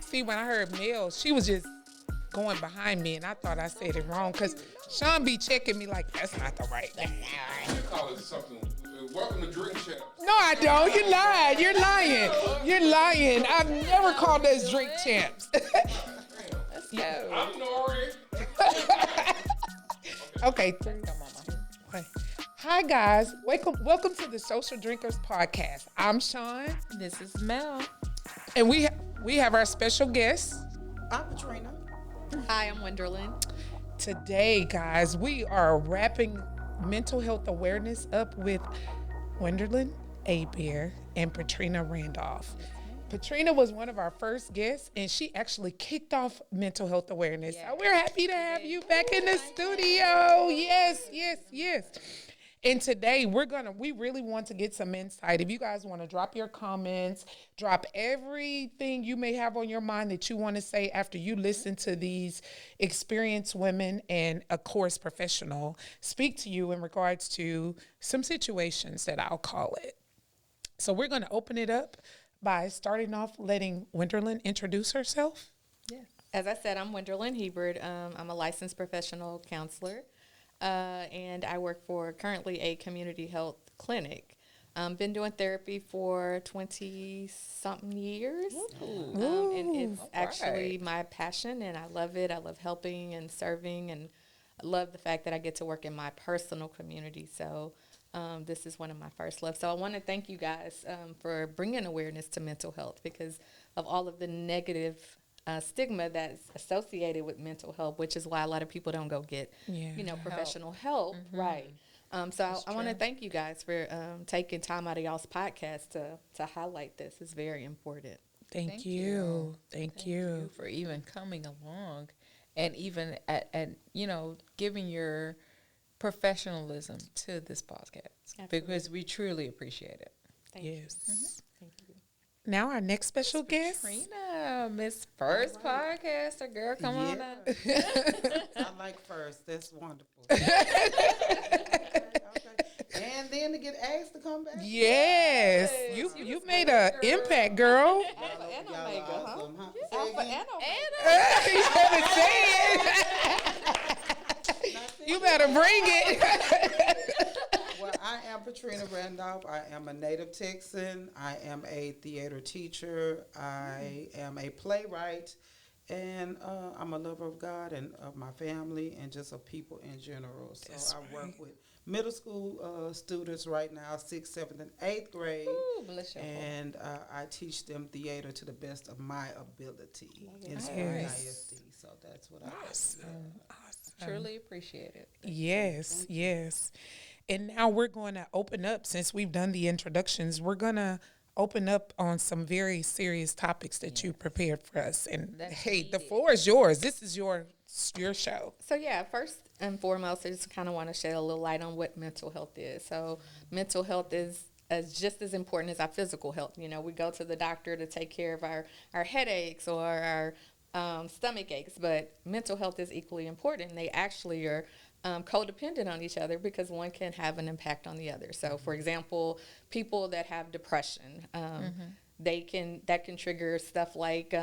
See, when I heard Mel, she was just going behind me, and I thought I said it wrong because Sean be checking me like that's not the right name. I call it something. Welcome to Drink Champs. No, I don't. You're lying. You're lying. You're lying. I've never called us Drink Champs. Let's go. I'm Nori. Okay. Come on, Mama. Okay. Hi guys, welcome to the Social Drinkers Podcast. I'm Sean, This is Mel. and we have our special guest I'm Katrina. Hi, I'm Wenderlin. today, guys. We are wrapping mental health awareness up with Wenderlin Abear and Patrina Randolph. Patrina was one of our first guests, and she actually kicked off mental health awareness. So we're happy to have you back in the studio. Yes. And today we really want to get some insight. If you guys want to drop your comments, drop everything you may have on your mind that you want to say after you listen to these experienced women and, of course, professional speak to you in regards to some situations that I'll call it. So we're going to open it up by starting off letting Wenderlin introduce herself. As I said, I'm Wenderlin Hebert. I'm a licensed professional counselor, and I work for currently a community health clinic. Been doing therapy for 20-something years, and it's actually my passion, and I love it. I love helping and serving, and I love the fact that I get to work in my personal community. So this is one of my first loves. So I want to thank you guys for bringing awareness to mental health because of all of the negative stigma that's associated with mental health, which is why a lot of people don't go get, professional help. Right. So I want to thank you guys for taking time out of y'all's podcast to highlight this. It's very important. Thank you. Thank you. For even coming along and even at giving your professionalism to this podcast. Absolutely. Because we truly appreciate it. Thank you. Yes. Thank you. Now our next special guest. Trina, Miss First Podcaster, girl, come on up. I like first. That's wonderful. Okay. And then to get asked to come back. Yes, you made an impact, girl. Alpha and Y'all Omega, are huh? awesome, huh? Say Alpha again? and Omega. You better say it. You better bring it. Well, I am Patrina Randolph. I am a native Texan. I am a theater teacher. I am a playwright. And I'm a lover of God and of my family and just of people in general. So I work with middle school students right now, 6th, 7th, and 8th grade. Ooh, bless your heart. And I teach them theater to the best of my ability in school Yes. ISD. So that's what I do. Awesome. Truly appreciate it. Yes. And now we're going to open up, since we've done the introductions, we're going to open up on some very serious topics that you prepared for us. And That's hey, the needed. floor is yours. This is your show. So first and foremost, I just kind of want to shed a little light on what mental health is. So mental health is just as important as our physical health. You know, we go to the doctor to take care of our headaches or our stomach aches, but mental health is equally important. They actually are codependent on each other because one can have an impact on the other. So, for example, people that have depression, that can trigger stuff like,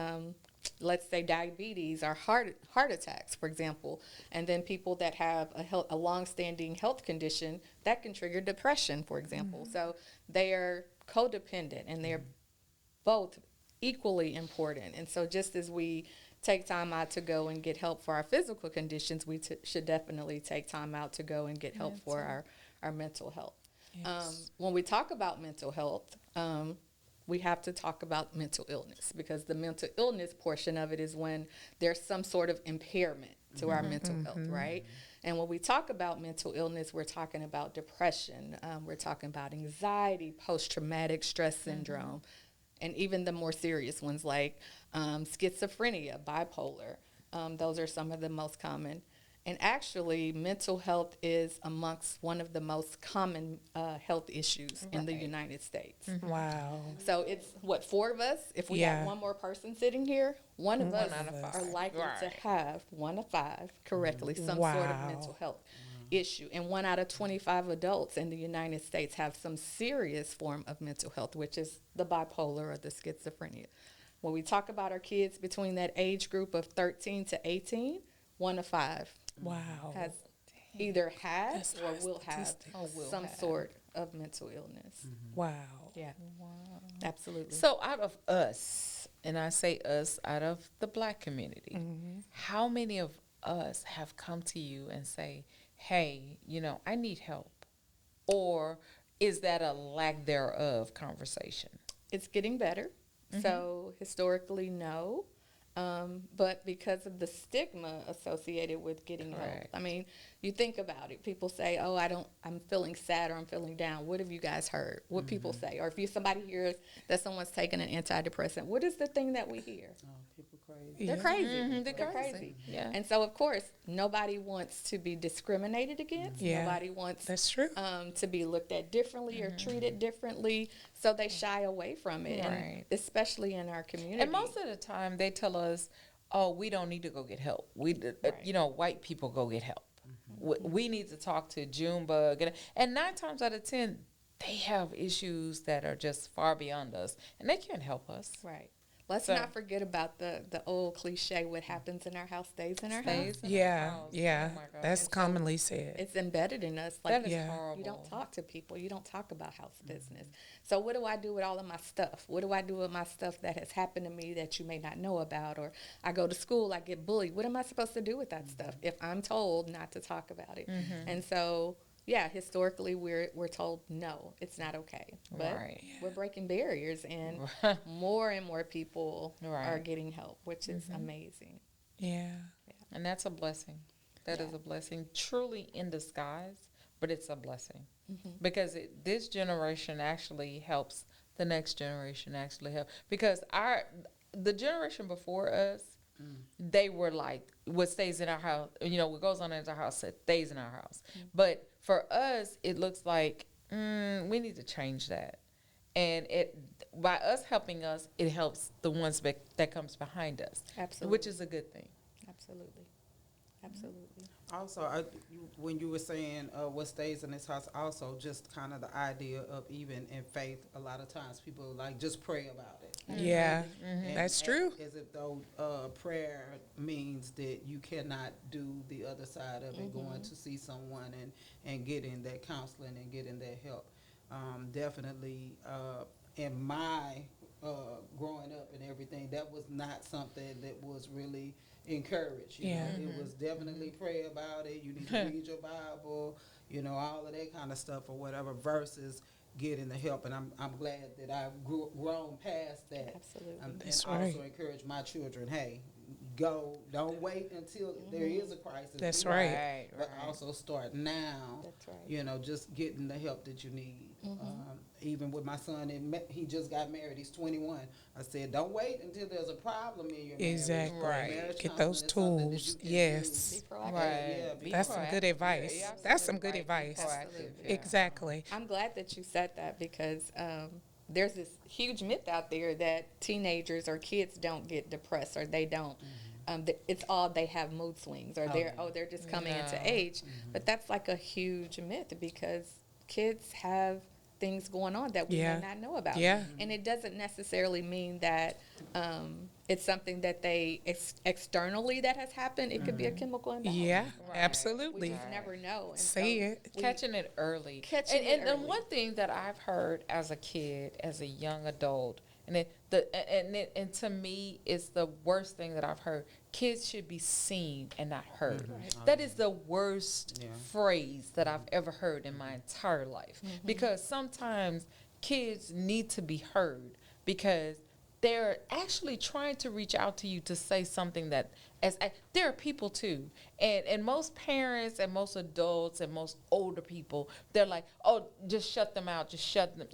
let's say, diabetes or heart attacks, for example. And then people that have a long-standing health condition that can trigger depression, for example. So they are codependent, and they're both equally important. And so just as we take time out to go and get help for our physical conditions, we should definitely take time out to go and get help for our mental health. When we talk about mental health, we have to talk about mental illness, because the mental illness portion of it is when there's some sort of impairment to our mental health, right? And when we talk about mental illness, we're talking about depression, we're talking about anxiety, post-traumatic stress syndrome, and even the more serious ones like schizophrenia, bipolar. Those are some of the most common. And actually, mental health is amongst one of the most common health issues in the United States. Wow. So it's, 4 of us? If we Yeah. have one more person sitting here, one of us out of are five. likely to have 1 of 5, correctly, some sort Wow. of mental health issue. And 1 out of 25 adults in the United States have some serious form of mental health, which is the bipolar or the schizophrenia. When we talk about our kids between that age group of 13 to 18, 1 of 5 Wow. has either had That's or high will have statistics. some sort of mental illness. Wow. Yeah, absolutely. So out of us, and I say us, out of the Black community, how many of us have come to you and say, hey, I need help? Or is that a lack thereof conversation? It's getting better. So historically, no. But because of the stigma associated with getting help, Correct. I mean, you think about it. People say, "Oh, I'm feeling sad or I'm feeling down." What have you guys heard? What people say, or if somebody hears that someone's taking an antidepressant, what is the thing that we hear? Oh, people crazy. They're Yeah. crazy. They're crazy. Yeah. And so, of course, nobody wants to be discriminated against. Yeah. Nobody wants That's true. to be looked at differently or treated differently. So they shy away from it, Right. and especially in our community. And most of the time, they tell us, "Oh, we don't need to go get help. Right. White people go get help. We need to talk to Junebug." And 9 times out of 10, they have issues that are just far beyond us, and they can't help us. Right. Let's So- not forget about the old cliche, what happens in our house stays in our house. Stays in our Yeah. house. Yeah. Oh my God. That's commonly said. It's embedded in us. That is Yeah. horrible. You don't talk to people. You don't talk about house business. So what do I do with all of my stuff? What do I do with my stuff that has happened to me that you may not know about? Or I go to school, I get bullied. What am I supposed to do with that stuff if I'm told not to talk about it? And so, yeah, historically we're told no, it's not okay. But Right. we're breaking barriers, and more and more people Right. are getting help, which is amazing. Yeah. And that's a blessing. That is a blessing, truly in disguise, but it's a blessing. Because this generation actually helps the next generation actually help. Because the generation before us, they were like, what stays in our house, what goes on in our house stays in our house. But for us, it looks like we need to change that. And by us helping us, it helps the ones that comes behind us, Absolutely. which is a good thing. Absolutely. Absolutely. Also, when you were saying what stays in this house, also just kind of the idea of even in faith, a lot of times people like just pray about it. Yeah. And That's true. As if though prayer means that you cannot do the other side of it, going to see someone and getting that counseling and getting that help. Definitely in my growing up and everything, that was not something that was really encouraged. You Yeah. know, it was definitely pray about it. You need to read your Bible, all of that kind of stuff or whatever, versus getting the help. And I'm glad that I've grown past that. Absolutely. That's and right. also encourage my children, hey, go, don't wait until there is a crisis. That's Do right. it, But also start now. That's right. Just getting the help that you need. Even with my son, he just got married. He's 21. I said, don't wait until there's a problem in your marriage. Exactly. Right. Marriage Get counseling those is something that tools. you can Yes. Be proactive. Yeah, be That's some good advice. Yeah, That's some good absolutely right. Be advice. proactive, yeah. Exactly. I'm glad that you said that because there's this huge myth out there that teenagers or kids don't get depressed or they don't. It's all they have mood swings or they're just coming into No. age. But that's like a huge myth because kids have things going on that we Yeah. may not know about. Yeah. And it doesn't necessarily mean that it's something that they externally that has happened. It could be a chemical imbalance. Yeah. Right. We Absolutely. just never know. And Say so it. Catching it early. Catching and it and early. one thing that I've heard as a kid, as a young adult, and to me, it's the worst thing that I've heard. Kids should be seen and not heard. That is the worst Yeah. phrase that I've ever heard in my entire life. Because sometimes kids need to be heard because they're actually trying to reach out to you to say something that there are people too, and most parents and most adults and most older people, they're like, oh, just shut them out, just shut them,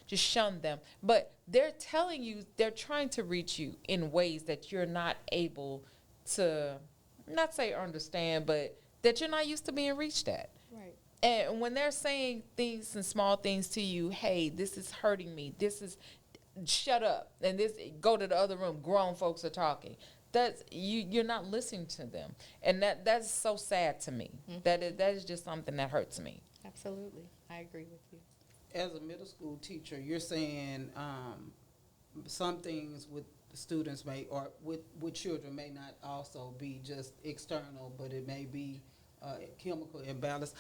just shun them. But they're telling you, they're trying to reach you in ways that you're not able to, not say understand, but that you're not used to being reached at. Right. And when they're saying things and small things to you, hey, this is hurting me, this is, shut up, and this, go to the other room, grown folks are talking. That's you're not listening to them, and that's so sad to me. That is just something that hurts me. Absolutely. I agree with you. As a middle school teacher, you're saying some things with students may, or with children may not also be just external, but it may be chemical imbalance.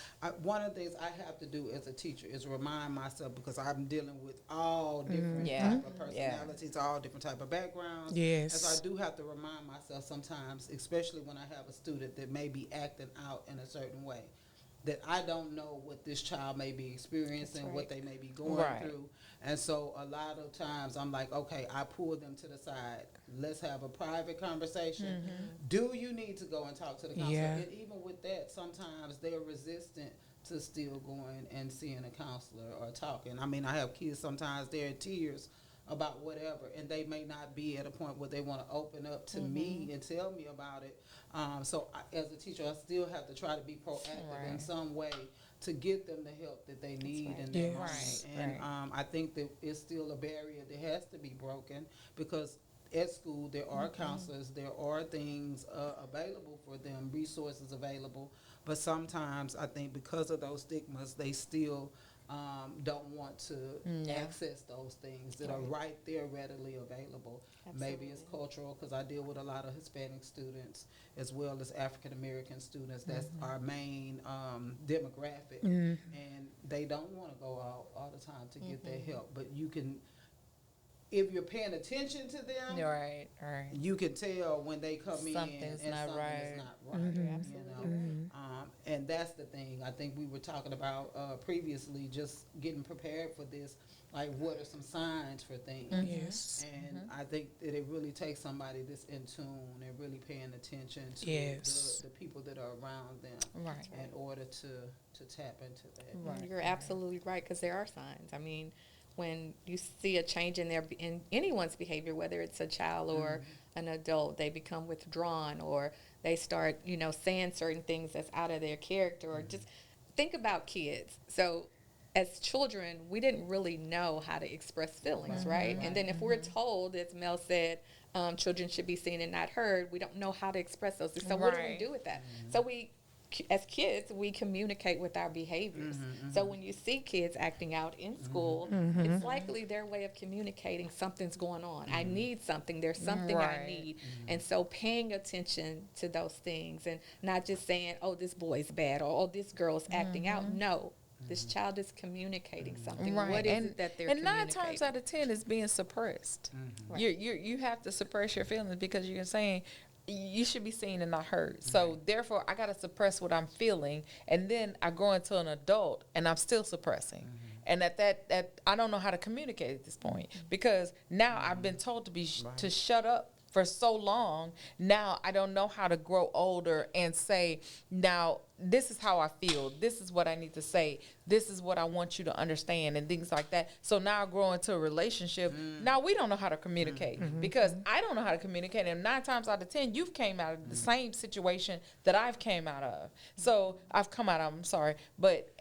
One of the things I have to do as a teacher is remind myself, because I'm dealing with all different Yeah. type of personalities, all different type of backgrounds. Yes. And so I do have to remind myself sometimes, especially when I have a student that may be acting out in a certain way, that I don't know what this child may be experiencing, That's what right. they may be going Right. through. And so a lot of times I'm like, okay, I pull them to the side. Let's have a private conversation. Do you need to go and talk to the counselor? Yeah. And even with that, sometimes they're resistant to still going and seeing a counselor or talking. I mean, I have kids sometimes they're in tears about whatever, and they may not be at a point where they want to open up to me and tell me about it. So as a teacher, I still have to try to be proactive in Right. some way to get them the help that they need right. in that Yes. moment. Right, And right. I think that it's still a barrier that has to be broken, because at school there are counselors, there are things available for them, resources available, but sometimes I think because of those stigmas, they still don't want to Yeah. access those things that are right there readily available. Maybe it's cultural, because I deal with a lot of Hispanic students as well as African American students. That's our main demographic, and they don't want to go out all the time to get their help. But you can, if you're paying attention to them, Right. Right. you can tell when they come in Something's and not something right. is not right. Absolutely. And that's the thing. I think we were talking about previously, just getting prepared for this. Like, what are some signs for things? Yes. And I think that it really takes somebody that's in tune and really paying attention to Yes. the people that are around them Right. in order to tap into that. Right. You're absolutely right, because there are signs. I mean, when you see a change in anyone's behavior, whether it's a child or an adult, they become withdrawn, or they start, saying certain things that's out of their character, or just think about kids. So as children, we didn't really know how to express feelings, right? And then if we're told, as Mel said, children should be seen and not heard, we don't know how to express those things. So what do we Right. do with that? So as kids, we communicate with our behaviors. So when you see kids acting out in school, it's likely their way of communicating something's going on. I need something. There's something I Right. need. And so paying attention to those things, and not just saying, oh, this boy's bad, or oh, this girl's acting out. No, this child is communicating something. Right. What is it that they're and 9 communicating? times out of 10 is being suppressed. Right. You have to suppress your feelings, because you're saying you should be seen and not heard. So therefore, I got to suppress what I'm feeling, and then I grow into an adult and I'm still suppressing. And at that I don't know how to communicate at this point, because now I've been told to shut up for so long. Now I don't know how to grow older and say, now this is how I feel. This is what I need to say. This is what I want you to understand, and things like that. So now I grow into a relationship. Now we don't know how to communicate, because I don't know how to communicate. And 9 times out of 10, you've came out of the same situation that I've came out of. So I've come out of, I'm sorry. But,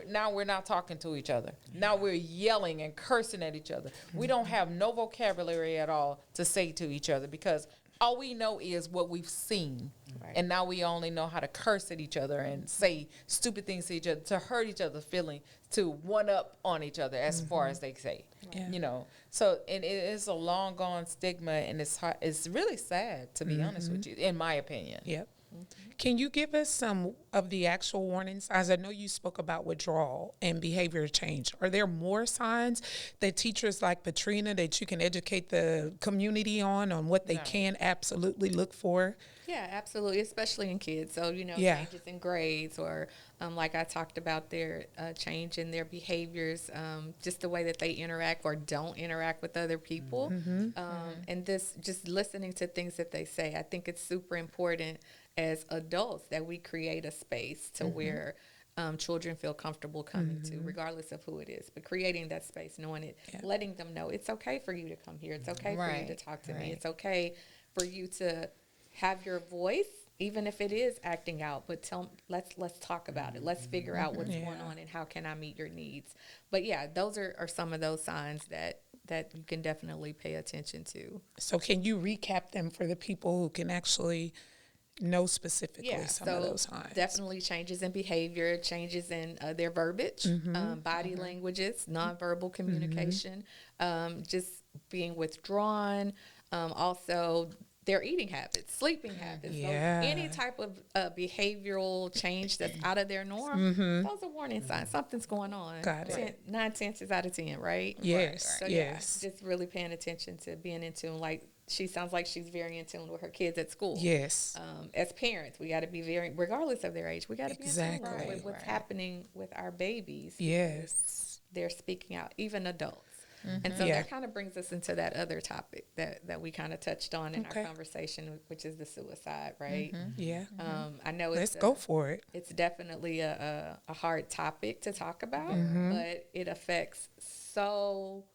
now we're not talking to each other. Now we're yelling and cursing at each other. We don't have no vocabulary at all to say to each other, because all we know is what we've seen. Right. And now we only know how to curse at each other and say stupid things to each other, to hurt each other's feelings, to one up on each other, as far as they say. Yeah. So and it is a long gone stigma, and it's really sad, to be honest with you, in my opinion. Yep. Can you give us some of the actual warning signs? I know you spoke about withdrawal and behavior change. Are there more signs that teachers like Patrina, that you can educate the community on what they can absolutely look for? Yeah, absolutely, especially in kids. So, Yeah. changes in grades, or like I talked about, their change in their behaviors, just the way that they interact or don't interact with other people. And this, just listening to things that they say. I think it's super important as adults that we create a space to where children feel comfortable coming to, regardless of who it is. But creating that space, knowing it, letting them know it's okay for you to come here. It's okay for you to Right, talk to me. right. It's okay for you to have your voice, even if it is acting out. But let's talk about it. Let's figure out what's going on and how can I meet your needs. But yeah, those are some of those signs that you can definitely pay attention to. So can you recap them for the people who can actually know specifically some of those signs? Definitely changes in behavior, changes in their verbiage, body languages, nonverbal communication, just being withdrawn, Also, their eating habits, sleeping habits. Yeah. So any type of behavioral change that's out of their norm, those are warning signs. Something's going on. Got it. 9 chances out of 10, right? Yes, So yes. yeah, just really paying attention to being in tune. Like she sounds like she's very in tune with her kids at school. Yes. As parents, we got to be very, regardless of their age, we got to be in tune Exactly. with what's happening with our babies. Yes. They're speaking out, even adults. And so Yeah. that kind of brings us into that other topic that we kind of touched on in Okay. our conversation, which is the suicide, right? Yeah. I know Let's it's go for it. it's definitely a hard topic to talk about, but it affects so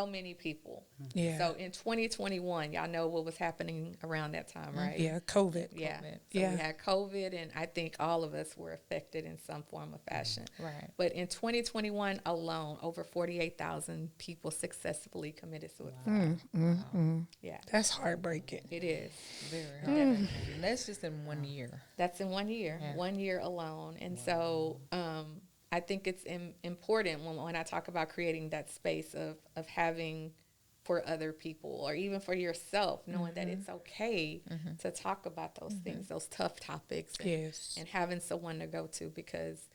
many people. Yeah. So in 2021, y'all know what was happening around that time, right? Yeah. COVID. Yeah. COVID. So Yeah. we had COVID, and I think all of us were affected in some form or fashion. Right. But in 2021 alone, over 48,000 people successfully committed suicide. Yeah, That's heartbreaking. it is. Very hard. And that's just in 1 year. That's in 1 year, Yeah. 1 year alone. And so I think it's important when I talk about creating that space of having for other people or even for yourself, knowing that it's okay to talk about those things, those tough topics, and, Yes. and having someone to go to, because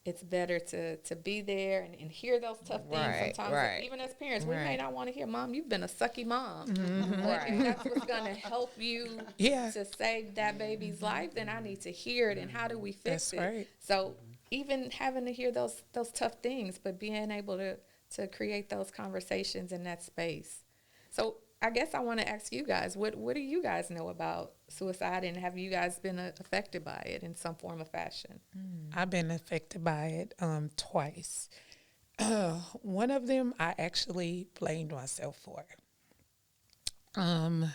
it's better to be there and hear those tough Right, things sometimes. right. Even as parents, we may Right. not want to hear, Mom, you've been a sucky mom. But if that's what's going to help you Yeah. to save that baby's life, then I need to hear it. And how do we fix That's it? right. So even having to hear those tough things, but being able to create those conversations in that space. So I guess I want to ask you guys, what do you guys know about suicide, and have you guys been affected by it in some form or fashion? I've been affected by it twice. One of them I actually blamed myself for. I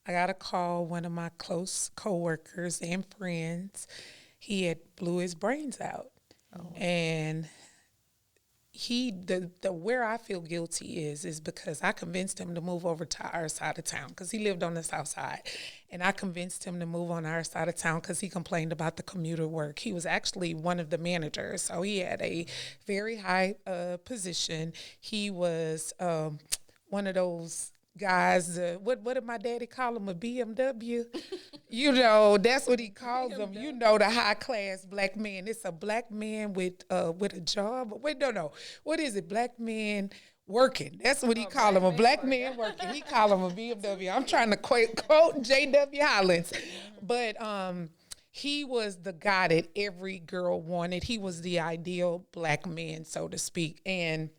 got a call, one of my close coworkers and friends, he had blew his brains out. And the where I feel guilty is because I convinced him to move over to our side of town, because he lived on the south side, and I convinced him to move on our side of town because he complained about the commuter work. He was actually one of the managers, so he had a very high position. He was one of those guys, what did my daddy call him, a BMW? You know, that's what he calls them. You know, the high class black man. It's a black man with a job. Wait, no. What is it? Black man working. That's what he call him. A black man working. He call him a BMW. I'm trying to quote J.W. Hollins. But he was the guy that every girl wanted. He was the ideal black man, so to speak. And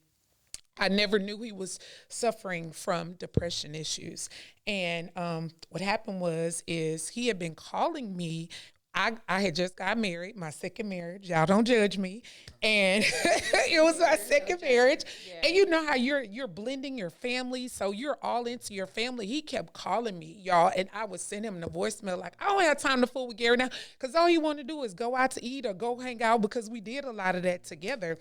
I never knew he was suffering from depression issues. And what happened is he had been calling me. I had just got married, my second marriage. Y'all don't judge me. And it was my second marriage. And you know how you're blending your family, so you're all into your family. He kept calling me, y'all, and I would send him the voicemail like, I don't have time to fool with Gary now, because all he wanted to do is go out to eat or go hang out, because we did a lot of that together.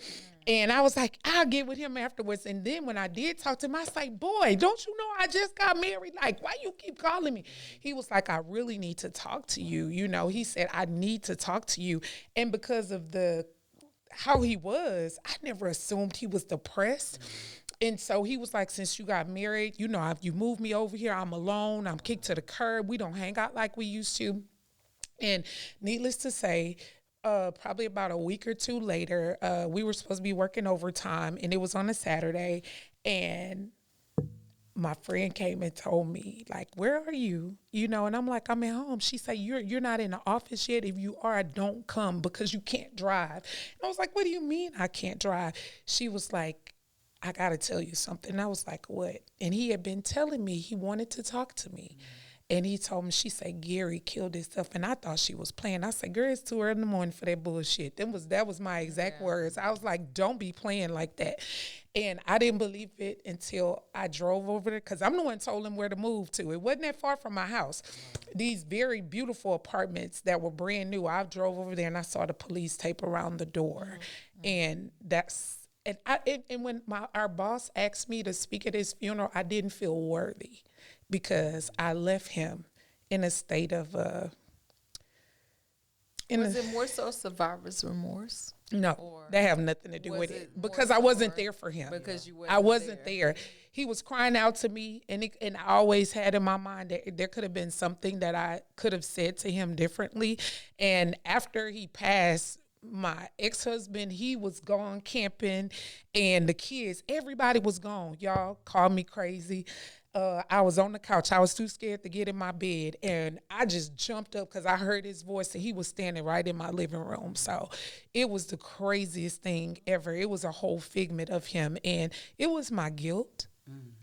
And I was like, I'll get with him afterwards. And then when I did talk to him, I was like, boy, don't you know I just got married? Like, why you keep calling me? He was like, I really need to talk to you. You know, he said, I need to talk to you. And because of how he was, I never assumed he was depressed. And so he was like, since you got married, you know, you moved me over here, I'm alone, I'm kicked to the curb, we don't hang out like we used to. And needless to say, probably about a week or two later, we were supposed to be working overtime, and it was on a Saturday, and my friend came and told me, like, where are you? You know, and I'm like, I'm at home. She said, you're not in the office yet. If you are, don't come because you can't drive. And I was like, what do you mean I can't drive? She was like, I got to tell you something. And I was like, what? And he had been telling me he wanted to talk to me. And he told me, she said, Gary killed himself. And I thought she was playing. I said, girl, it's 2 early in the morning for that bullshit. That was my exact words. I was like, don't be playing like that. And I didn't believe it until I drove over there, because I'm the one who told him where to move to. It wasn't that far from my house. These very beautiful apartments that were brand new. I drove over there and I saw the police tape around the door. And when our boss asked me to speak at his funeral, I didn't feel worthy, because I left him in a state of Was it more so survivor's remorse? no, Or that have nothing to do was with it it, more because I wasn't so there for him. because you I wasn't there. he was crying out to me, and I always had in my mind that there could have been something that I could have said to him differently. And after he passed, my ex-husband, he was gone camping, and the kids, everybody was gone. Y'all called me crazy. I was on the couch. I was too scared to get in my bed, and I just jumped up because I heard his voice, and he was standing right in my living room. So it was the craziest thing ever. It was a whole figment of him, and it was my guilt.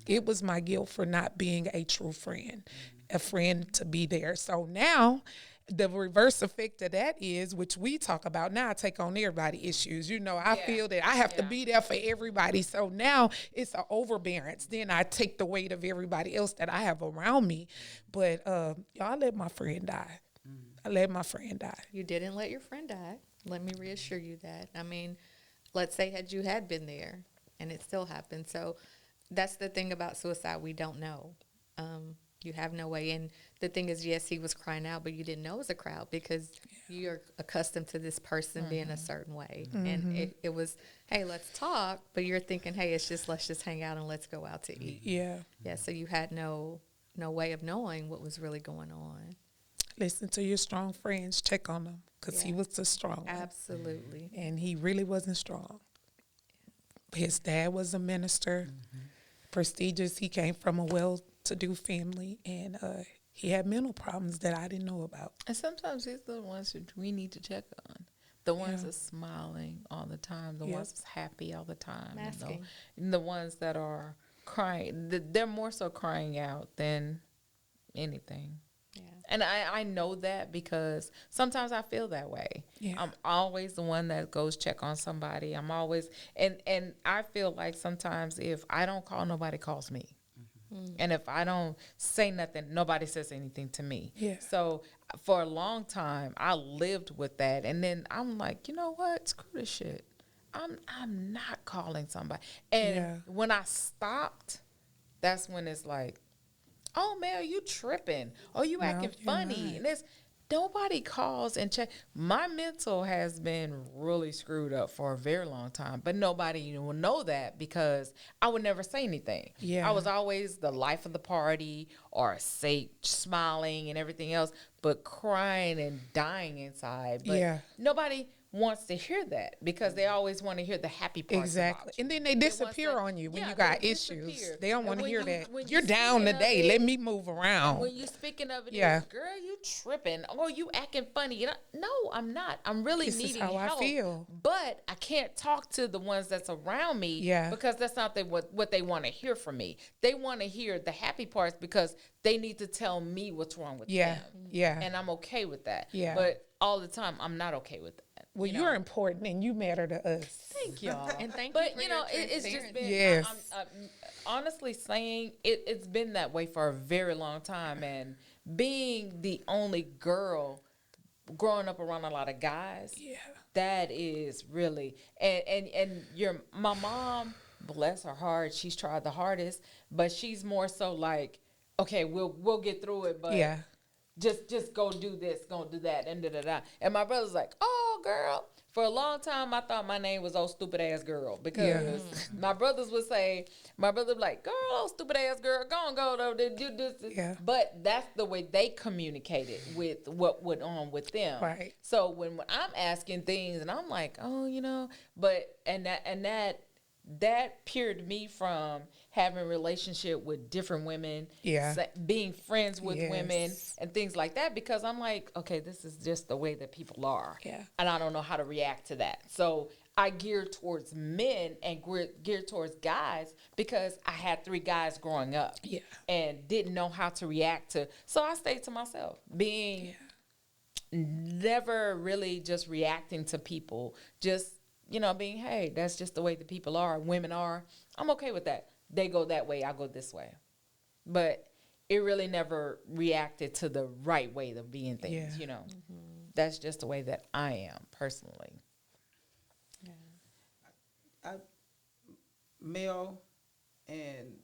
It was my guilt for not being a true friend, a friend to be there. So now, the reverse effect of that is, which we talk about now, I take on everybody issues. You know, I feel that I have to be there for everybody. So now it's an overbearance. Then I take the weight of everybody else that I have around me. But y'all let my friend die. I let my friend die. You didn't let your friend die. Let me reassure you that. I mean, let's say you had been there and it still happened. So that's the thing about suicide. We don't know. You have no way. And the thing is, yes, he was crying out, but you didn't know it was a crowd because you're accustomed to this person being a certain way. And it was, hey, let's talk. But you're thinking, hey, let's just hang out and let's go out to eat. Yeah. Yeah. So you had no way of knowing what was really going on. Listen to your strong friends. Check on them because he was the strong one. Absolutely. And he really wasn't strong. His dad was a minister, prestigious. He came from a well-to-do family, and he had mental problems that I didn't know about. And sometimes these are the ones that we need to check on. The ones that's smiling all the time, the ones that's happy all the time, and the ones that are crying. They're more so crying out than anything. Yeah. And I know that because sometimes I feel that way. Yeah. I'm always the one that goes check on somebody. I'm always, and I feel like sometimes if I don't call, nobody calls me. And if I don't say nothing, nobody says anything to me. Yeah. So for a long time, I lived with that. And then I'm like, you know what? Screw this shit. I'm not calling somebody. And when I stopped, that's when it's like, oh, Mel, you tripping. Oh, you acting funny. Not. And it's nobody calls and check. My mental has been really screwed up for a very long time, but nobody will know that because I would never say anything. Yeah. I was always the life of the party or smiling and everything else, but crying and dying inside. But nobody wants to hear that because they always want to hear the happy parts. Exactly. About you. And then they disappear on you when you got issues. disappear. They don't want to And hear when that. you You're down speaking of today. it- Let me move around. When you speaking of it, Yeah. girl, you tripping. Oh, you acting funny. You know, no, I'm not. I'm really This is needing how I help. feel. But I can't talk to the ones that's around me because that's not what they want to hear from me. They want to hear the happy parts because they need to tell me what's wrong with them. Yeah. And I'm okay with that. Yeah. But all the time, I'm not okay with that. Well, you know? you're important and you matter to us. Thank y'all. And thank but you for you know, your it's just been. Yes. I'm honestly saying it's been that way for a very long time, and being the only girl growing up around a lot of guys, that is really and my mom, bless her heart, she's tried the hardest, but she's more so like, okay, we'll get through it, but just go do this, go do that, and da-da-da. And my brother's like, oh, girl. For a long time, I thought my name was old stupid ass girl because my brothers would say, my brother would be like, girl, old stupid ass girl, go, do this. Yeah. But that's the way they communicated with what went on with them. Right. So when I'm asking things and I'm like, oh, you know, that peered me from having a relationship with different women, being friends with women and things like that, because I'm like, okay, this is just the way that people are. Yeah. And I don't know how to react to that. So I geared towards men and geared towards guys because I had 3 guys growing up and didn't know how to react to. So I stayed to myself, being never really just reacting to people, just, you know, being, hey, that's just the way the people are, women are. I'm okay with that. They go that way, I go this way. But it really never reacted to the right way of being things, you know. That's just the way that I am personally. Mel and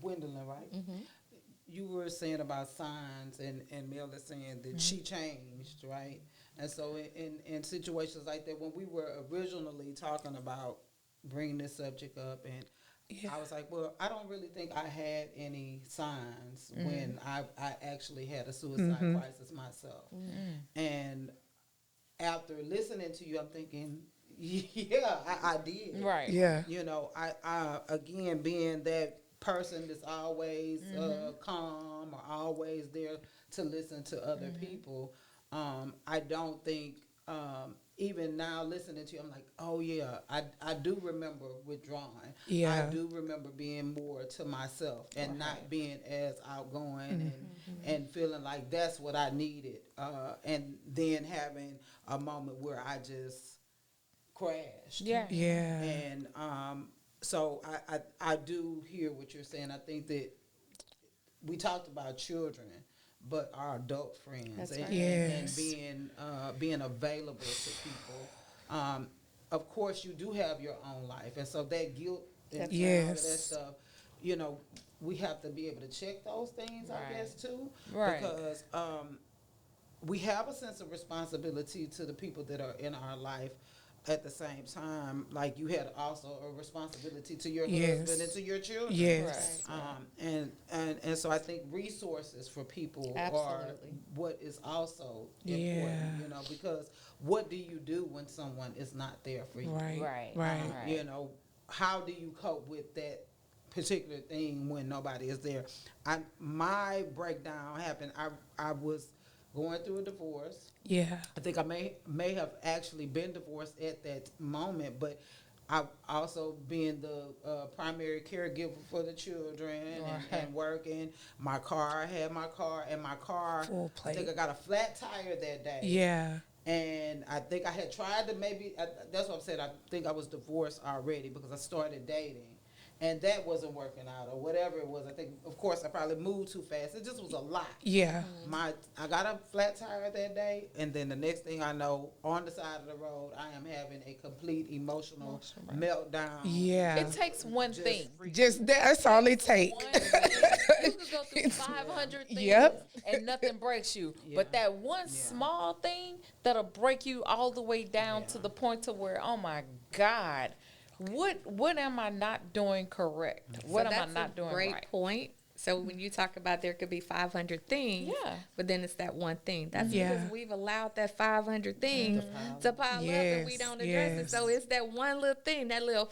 Gwendolyn, right? You were saying about signs, and Mel is saying that she changed, right? And so in situations like that, when we were originally talking about bringing this subject up, and Yeah. I was like, well, I don't really think I had any signs when I actually had a suicide crisis myself. And after listening to you, I'm thinking, yeah, I did. Right. Yeah. You know, I again, being that person that's always calm or always there to listen to other people, I don't think, even now listening to you, I'm like, oh yeah, I do remember withdrawing. Yeah. I do remember being more to myself and not being as outgoing and feeling like that's what I needed. And then having a moment where I just crashed. Yeah. Yeah. And so I do hear what you're saying. I think that we talked about children, but our adult friends That's and, right. and Yes. being available to people. Of course, you do have your own life, and so that guilt and That's all of that Yes. stuff, you know, we have to be able to check those things, I Right. guess, too, Right. because we have a sense of responsibility to the people that are in our life. At the same time, like you had also a responsibility to your Yes. husband and to your children. Yes. And so I think resources for people are Absolutely. what is also Yeah. important, you know, because what do you do when someone is not there for you? Right. Right. Right. Right. You know, how do you cope with that particular thing when nobody is there? My breakdown happened. I was going through a divorce. Yeah. I think I may have actually been divorced at that moment, but I also being the primary caregiver for the children and working. I had my car, and my car, Full I think plate. I got a flat tire that day. Yeah. And I think I had tried to that's what I said, I think I was divorced already because I started dating. And that wasn't working out or whatever it was. I think, of course, I probably moved too fast. It just was a lot. Yeah. I got a flat tire that day, and then the next thing I know, on the side of the road, I am having a complete emotional meltdown. Yeah. It takes one Just thing. Just that's all it take. One thing. You could go through 500 things Yep. and nothing breaks you. Yeah. But that one small thing that'll break you all the way down to Yeah. the point to where, oh my God, what am I not doing correct? What So am I that's not a doing great right? point. So when you talk about there could be 500 things, Yeah. but then it's that one thing. That's Yeah. because we've allowed that 500 things to pile up and we Yes, don't address it. yes. So it's that one little thing, that little.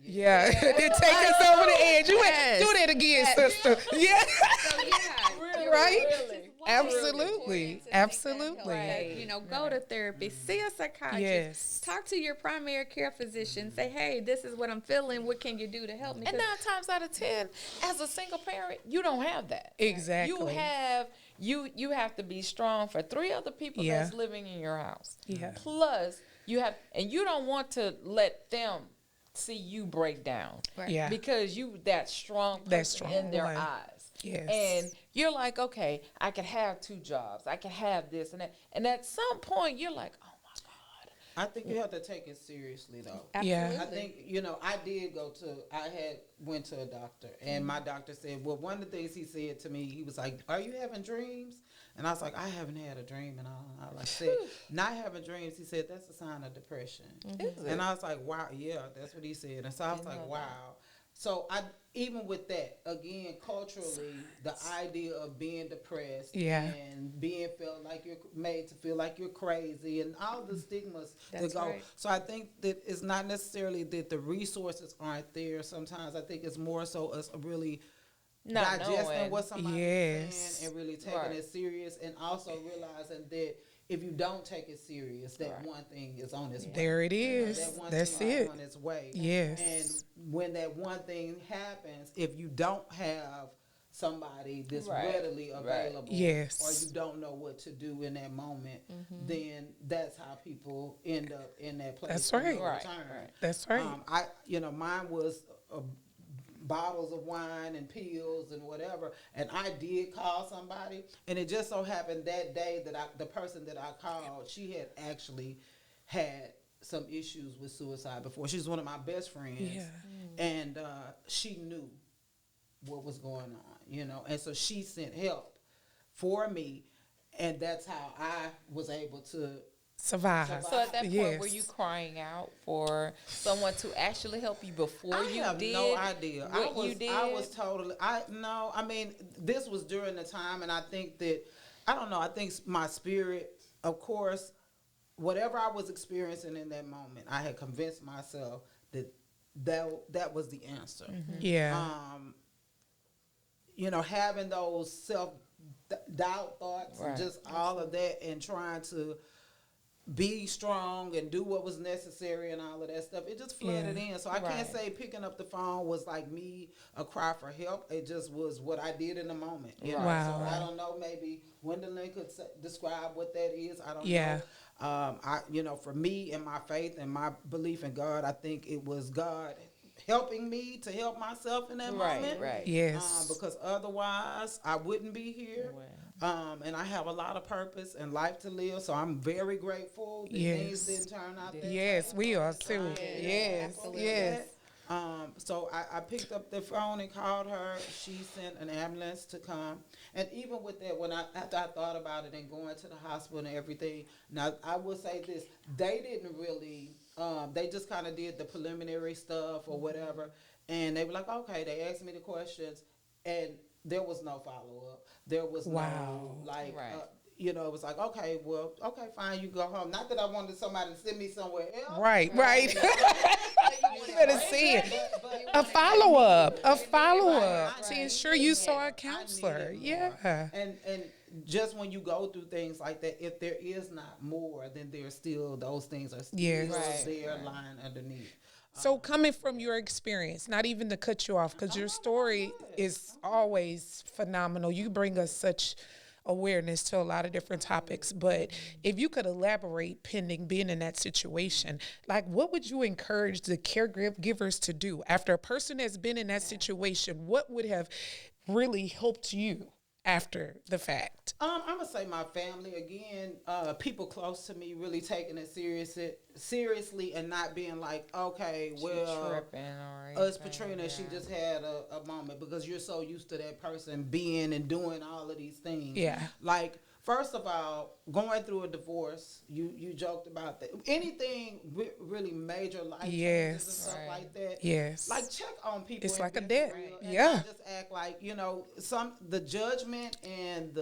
Yeah. It take us over the edge. You Yes. do that again, sister. Yeah. So yeah, Right? Really? Absolutely. Absolutely. Right. You know, go to therapy, see a psychiatrist, Yes. talk to your primary care physician. Say, hey, this is what I'm feeling. What can you do to help me? And 'Cause 9 times out of 10, as a single parent, you don't have that. Exactly. You have to be strong for 3 other people Yeah. that's living in your house. Yeah. Plus, you don't want to let them see you break down. Right. Yeah. Because you that strong That person strong in their one. eyes. Yes. And you're like, okay, I can have 2 jobs. I can have this and that. And at some point, you're like, oh my God. I think you have to take it seriously, though. Yeah. I think, you know, I went to a doctor, and my doctor said, well, one of the things he said to me, he was like, are you having dreams? And I was like, I haven't had a dream in all. I said, not having dreams, he said, that's a sign of depression. Is it? And I was like, wow, yeah, that's what he said. And so I was like, wow. So even with that, again, culturally, the idea of being depressed Yeah. and being felt like you're made to feel like you're crazy and all the stigmas That's that go. right. So I think that it's not necessarily that the resources aren't there. Sometimes I think it's more so us really Not digesting knowing. what somebody's Yes. saying and really taking Right. it serious, and also realizing that if you don't take it serious, that Right. one thing is on its way. There it is. That one That's thing is it. on its way. Yes. And when that one thing happens, if you don't have somebody that's Right. readily available, Yes. or you don't know what to do in that moment, then that's how people end up in that place. That's of right. no Right, return. right. That's right. Mine was bottles of wine and pills and whatever, and I did call somebody, and it just so happened that day that the person that I called, she had actually had some issues with suicide before. She's one of my best friends, Yeah. and she knew what was going on, you know, and so she sent help for me, and that's how I was able to survive. So at that point, yes. were you crying out for someone to actually help you before I you have did? no idea. What you did? I was totally. I mean, this was during the time, and I think that I don't know. I think my spirit, of course, whatever I was experiencing in that moment, I had convinced myself that was the answer. Yeah. You know, having those self doubt thoughts, Right. and just all of that, and trying to be strong and do what was necessary and all of that stuff. It just flooded in. So I can't Right. say picking up the phone was like me a cry for help. It just was what I did in the moment. You know? Wow. So I don't know. Maybe Gwendolyn could describe what that is. I don't Yeah. know. You know, for me and my faith and my belief in God, I think it was God helping me to help myself in that moment. Right. Yes. Because otherwise I wouldn't be here. And I have a lot of purpose and life to live, so I'm very grateful that things Yes. didn't turn out that Yes, way. we are too. Yes. absolutely. Yes. So I picked up the phone and called her. She sent an ambulance to come. And even with that, after I thought about it and going to the hospital and everything, now I will say this, they didn't really, they just kind of did the preliminary stuff or whatever. And they were like, okay, they asked me the questions, and there was no follow-up. There was Wow. no, like, Right. you know, it was like, okay, well, okay, fine, you go home. Not that I wanted somebody to send me somewhere else. Right. Right. You better see it. But A follow up. A follow Right, up right. to ensure you saw a I counselor. needed more. Yeah. And just when you go through things like that, if there is not more, then there's still those things are still Yes. Right, there lying underneath. So coming from your experience, not even to cut you off, because your story is always phenomenal. You bring us such awareness to a lot of different topics. But if you could elaborate, pending being in that situation, like what would you encourage the caregivers to do after a person has been in that situation? What would have really helped you after the fact? I'm gonna say my family again. People close to me really taking it seriously and not being like, okay, well, Tripping or it's anything, Patrina. She yeah. just had a moment, because you're so used to that person being and doing all of these things. Yeah. Like, first of all, going through a divorce, you joked about that. Anything really major life changes and Yes. stuff Right. like that. Yes. Like, check on people. It's and like a be debt. for real, and Yeah. not just act like, you know, the judgment and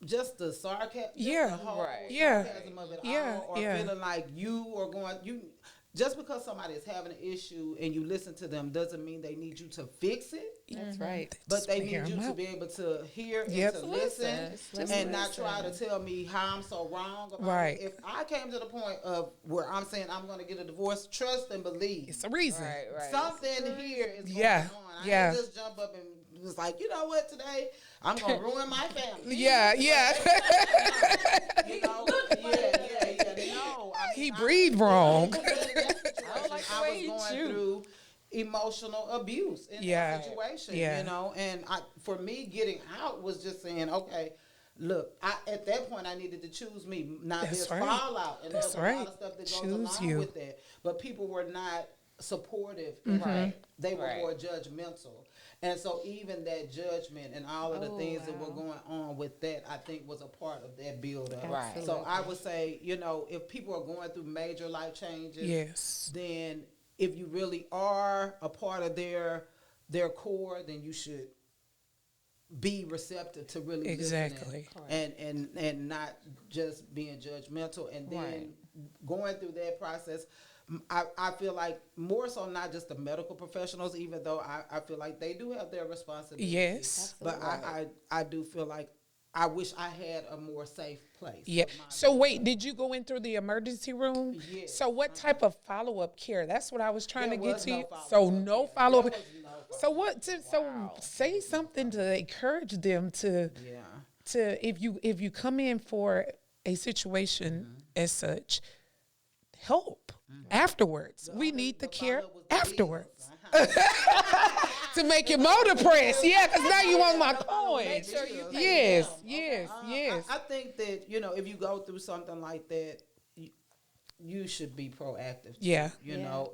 just the sarcasm. Yeah. The whole Right. Yeah. sarcasm of it Yeah. all, or Yeah. feeling like you are just because somebody is having an issue and you listen to them doesn't mean they need you to fix it. That's right. But they Hear need you 'em to out. be able to hear Yep. and to listen, Just and not listen. try to tell me how I'm so wrong about Right. it. If I came to the point of where I'm saying I'm going to get a divorce, trust and believe. It's a reason. Right. Something here is going Yeah. on. I Yeah. didn't just jump up and was like, you know what, today I'm going to ruin my family. Yeah. Yeah. You know? Yeah. No. I mean, He breathed wrong. I don't like the I way was he going chew. through emotional abuse in Yeah. that situation, Yeah. you know, and for me getting out was just saying, okay, look, at that point I needed to choose me. Now That's there's right. fallout and That's there's a right. lot of stuff that goes Choose along you. with that, but people were not supportive in that. They were Right. more judgmental. And so even that judgment and all of the Oh, things that were wow. going on with that, I think was a part of that build up. Right. So I would say, you know, if people are going through major life changes, Yes. then if you really are a part of their core, then you should be receptive to really Exactly. listening and not just being judgmental. And then Right. going through that process, I feel like more so not just the medical professionals, even though I feel like they do have their responsibilities. Yes. But I do feel like I wish I had a more safe place. Yeah. for my So wait, did you go in through the emergency room? Yes. So what type of follow up care? That's what I was trying There to get was to. no You. follow-up So care. no follow up. There was no follow-up. So what? So say something to encourage them to Yeah. if you come in for a situation as such, help afterwards. We need the care follow-up was the afterwards bills. Uh-huh. to make your motor press. Yeah, because now you want my Make coins. sure you pay Yes, them. yes, yes. I think that, you know, if you go through something like that, you should be proactive. too, Yeah. You know,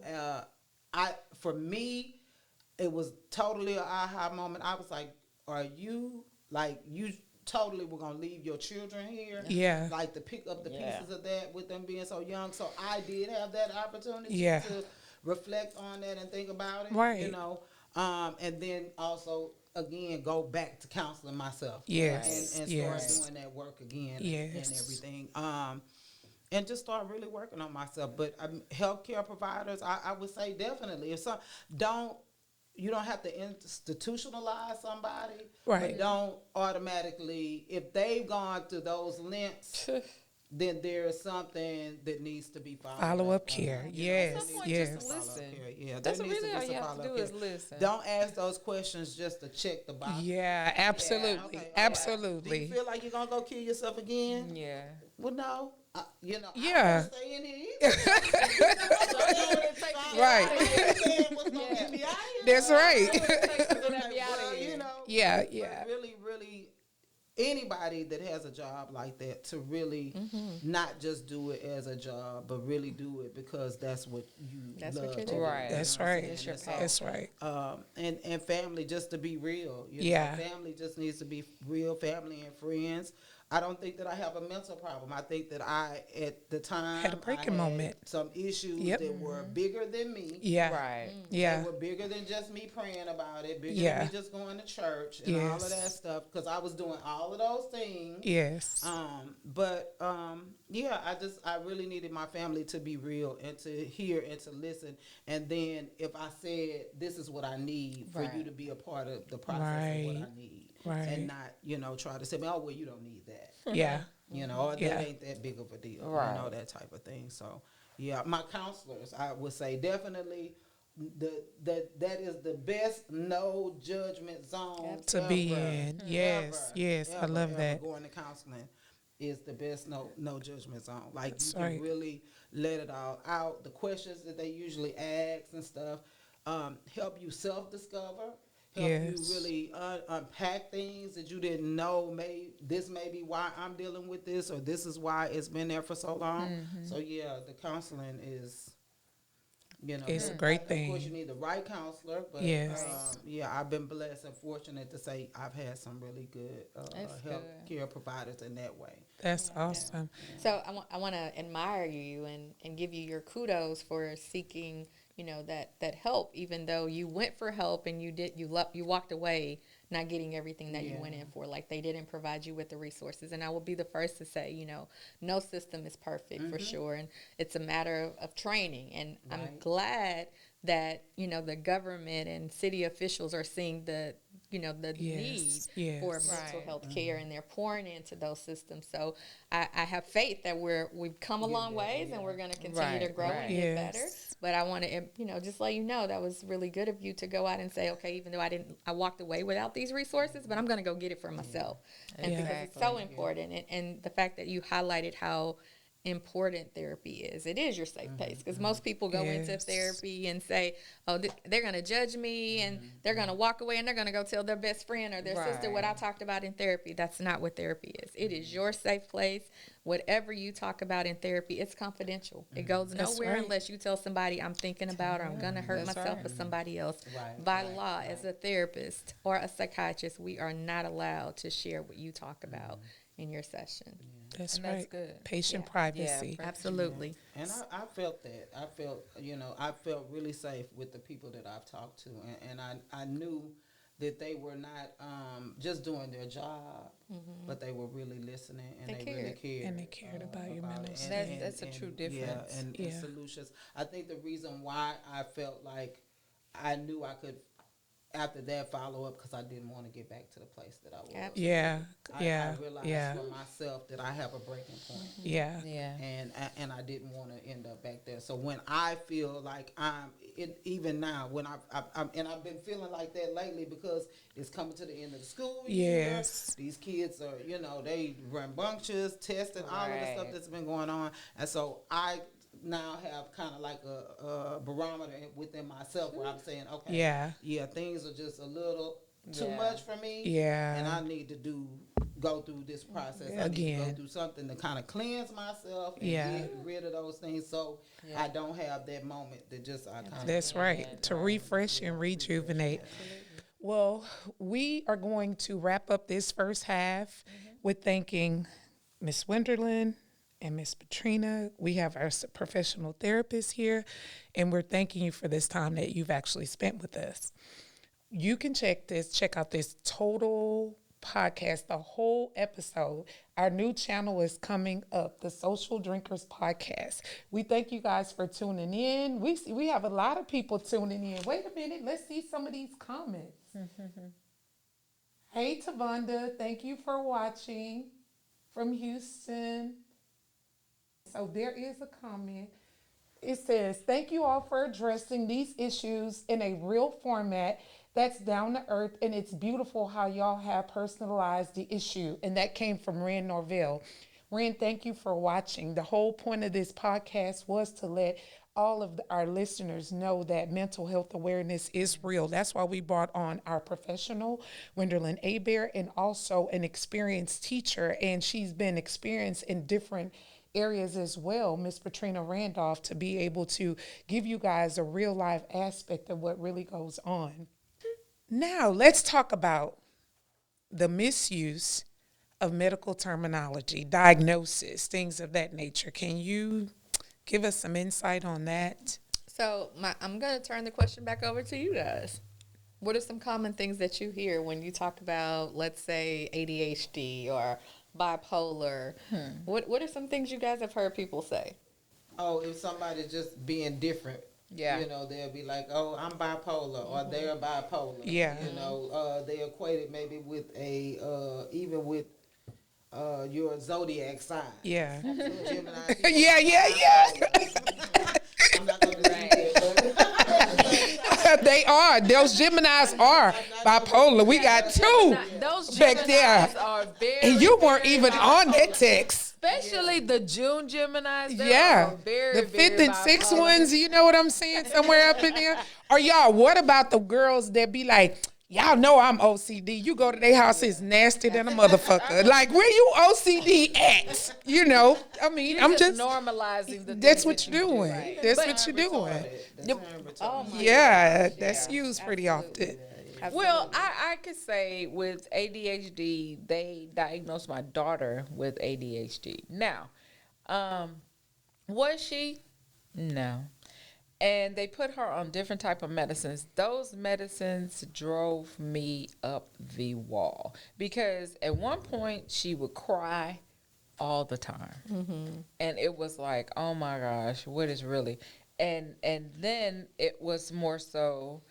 for me, it was totally an aha moment. I was like, are you totally were gonna leave your children here. Yeah. Like to pick up the Yeah. pieces of that with them being so young. So I did have that opportunity Yeah. to reflect on that and think about it. Right. You know, and then also again go back to counseling myself. Yes, And yes. start doing that work again. Yes. And everything. And just start really working on myself. But healthcare providers, I would say definitely. If some you don't have to institutionalize somebody, Right. but don't automatically, if they've gone through those lengths, then there's something that needs to be followed. Follow-up on. care. You Yes, At some point, yes. just Follow-up listen. care. Yeah, That's there needs really to all be you some have to do follow-up is care. listen. Don't ask those questions just to check the box. Yeah, absolutely. Okay. Absolutely. Do you feel like you're gonna go kill yourself again? Yeah. Well, no. You know, Yeah. I don't stay in here either. Right. That's right. Well, you know, Yeah, but yeah. really, anybody that has a job like that to really not just do it as a job, but really do it because that's what you That's love what you're to doing. do. Right. That's You know what I'm right. saying? It's your And so, That's right. and family, just to be real. You Yeah. know, family just needs to be real, family and friends. I don't think that I have a mental problem. I think that I, at the time, Had a breaking I had moment. some issues Yep. that were bigger than me. Yeah. Right. Yeah. They were bigger than just me praying about it, bigger Yeah. than me just going to church and all of Yes. that stuff. Because I was doing all of those things. Yes. Yeah, I really needed my family to be real and to hear and to listen. And then if I said, this is what I need for Right. you to be a part of the process of what I need. Right. And not, try to say, oh, well, you don't need that. Yeah. Or Yeah. that ain't that big of a deal. Right. That type of thing. So, yeah, my counselors, I would say definitely that is the best no judgment zone To be ever. in. Yes. Yes. I love that. Going to counseling is the best no judgment zone. Like That's you can right. really let it all out. The questions that they usually ask and stuff help you self-discover. Help Yes. you really unpack things that you didn't know. This may be why I'm dealing with this, or this is why it's been there for so long. So yeah, the counseling is, It's a great Of course, thing. you need the right counselor, but Yes. I've been blessed and fortunate to say I've had some really good That's health good. care providers in that way. That's awesome. So I want to admire you and give you your kudos for seeking, that help, even though you went for help and you walked away not getting everything that you went in for. Like, they didn't provide you with the resources. And I will be the first to say, no system is perfect for sure. And it's a matter of training. And I'm Right. glad that, the government and city officials are seeing the Yes, need yes. for mental Right. health care, and they're pouring into those systems. So I have faith that we've come a long ways, and we're going to continue to Right, grow right. and get better. Yes. But I want to, just let you know that was really good of you to go out and say, okay, even though I walked away without these resources, but I'm going to go get it for myself. And because it's so Exactly. important, and the fact that you highlighted how important therapy is. It is your safe place, because most people go into Yes. therapy and say, oh, they're going to judge me, and they're going to walk away, and they're going to go tell their best friend or their sister what I Right. talked about in therapy. That's not what therapy is. It is your safe place. Whatever you talk about in therapy, it's confidential. It goes That's nowhere right. unless you tell somebody I'm thinking about, or I'm going to hurt That's myself right. or somebody else. Right, By right, law, right. as a therapist or a psychiatrist, we are not allowed to share what you talk about in your session. That's And right. that's good. Patient Yeah. privacy. Yeah. Absolutely. And I felt that. I felt really safe with the people that I've talked to. And I knew that they were not just doing their job, but they were really listening, and They they really cared. cared. And they cared about your mental it. state. That's a true difference. Yeah, and Yeah. solutions. I think the reason why I felt like I knew I could, after that follow up, because I didn't want to get back to the place that I was. Absolutely. Yeah. Yeah. I realized Yeah. for myself that I have a breaking point. Yeah. Yeah. And I didn't want to end up back there. So when I feel like even now when I've been feeling like that lately, because it's coming to the end of the school year. Yes. These kids are, they rambunctious, testing, all of the stuff Right. that's been going on, and so I now have kind of like a barometer within myself where I'm saying, okay, Yeah. things are just a little too Yeah. much for me, Yeah. and I need to go through this process. I need to Again. go through something to kind of cleanse myself and Yeah. get rid of those things, so Yeah. I don't have that moment that just I kind of. That's right. To refresh and rejuvenate. Well, we are going to wrap up this first half with thanking Miss Wenderlin and Miss Patrina. We have our professional therapists here, and we're thanking you for this time that you've actually spent with us. You can check out this total podcast, the whole episode. Our new channel is coming up, the Social Drinkers Podcast. We thank you guys for tuning in. We have a lot of people tuning in. Wait a minute, let's see some of these comments. Hey Tavonda, thank you for watching from Houston. So there is a comment. It says, thank you all for addressing these issues in a real format that's down to earth, and it's beautiful how y'all have personalized the issue. And that came from Rand Norvell. Rand, thank you for watching. The whole point of this podcast was to let all of our listeners know that mental health awareness is real. That's why we brought on our professional, Wenderlin Hebert, and also an experienced teacher, and she's been experienced in different areas as well, Miss Patrina Randolph, to be able to give you guys a real life aspect of what really goes on. Now, let's talk about the misuse of medical terminology, diagnosis, things of that nature. Can you give us some insight on that? So I'm going to turn the question back over to you guys. What are some common things that you hear when you talk about, let's say, ADHD or bipolar? What are some things you guys have heard people say? Oh, if somebody's just being different, Yeah. you know, they'll be like, oh, I'm bipolar, or they're bipolar. Yeah. You know, they equate it maybe with even with your zodiac sign. Yeah. Gemini. Yeah. I'm not going to read it. They are. Those Geminis are bipolar. We got two Those back there. Geminis are very, And you weren't very even on that text. especially the June Geminis. They Yeah. are very, The very fifth and sixth bipolar. ones, you know what I'm saying? Somewhere up in there. Or y'all, what about the girls that be like, y'all know I'm OCD. You go to their house, it's nasty than a motherfucker. Like, where you OCD at? You know, I mean, You're I'm just, normalizing the that's things what that you're you do. doing. That's But- what you're doing. Oh my Yeah, gosh, that's yeah, used pretty often. Well, I could say with ADHD, they diagnosed my daughter with ADHD. Now, was she? No. And they put her on different type of medicines. Those medicines drove me up the wall because at one point she would cry all the time. And it was like, oh my gosh, what is really? And then it was more so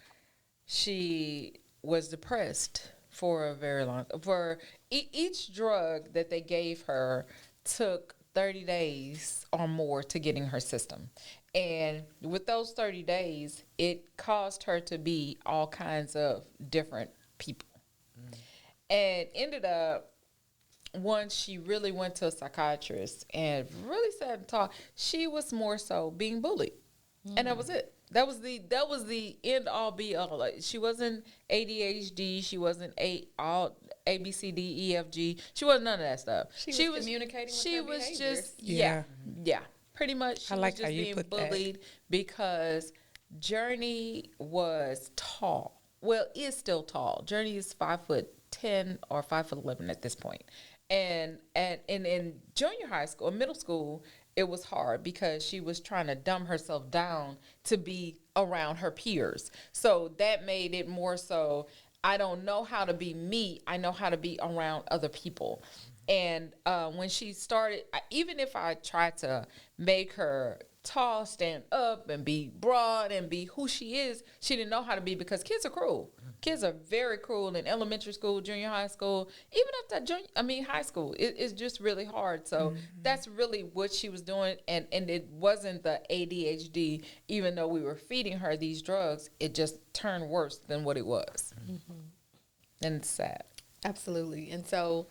she was depressed for a very long each drug that they gave her took 30 days or more to get in her system. And with those 30 days, it caused her to be all kinds of different people. And ended up, once she really went to a psychiatrist and really sat and talked, she was more so being bullied. And that was it. That was the end all be all. Like, she wasn't ADHD. She wasn't A B C D E F G. She wasn't none of that stuff. She was communicating with She her was behaviors. just Yeah. yeah. Pretty much. She I like was just how you being put that. bullied because Journey was tall. Well, is still tall. Journey is 5'10" or 5'11" at this point. And in junior high school, or middle school, it was hard because she was trying to dumb herself down to be around her peers. So that made it more so, I don't know how to be me. I know how to be around other people. And when she started, even if I tried to make her tall, stand up, and be broad, and be who she is, she didn't know how to be because kids are cruel. Kids are very cruel in elementary school, junior high school, even up to high school. It's just really hard. So that's really what she was doing. And it wasn't the ADHD, even though we were feeding her these drugs, it just turned worse than what it was. And it's sad. Absolutely. And so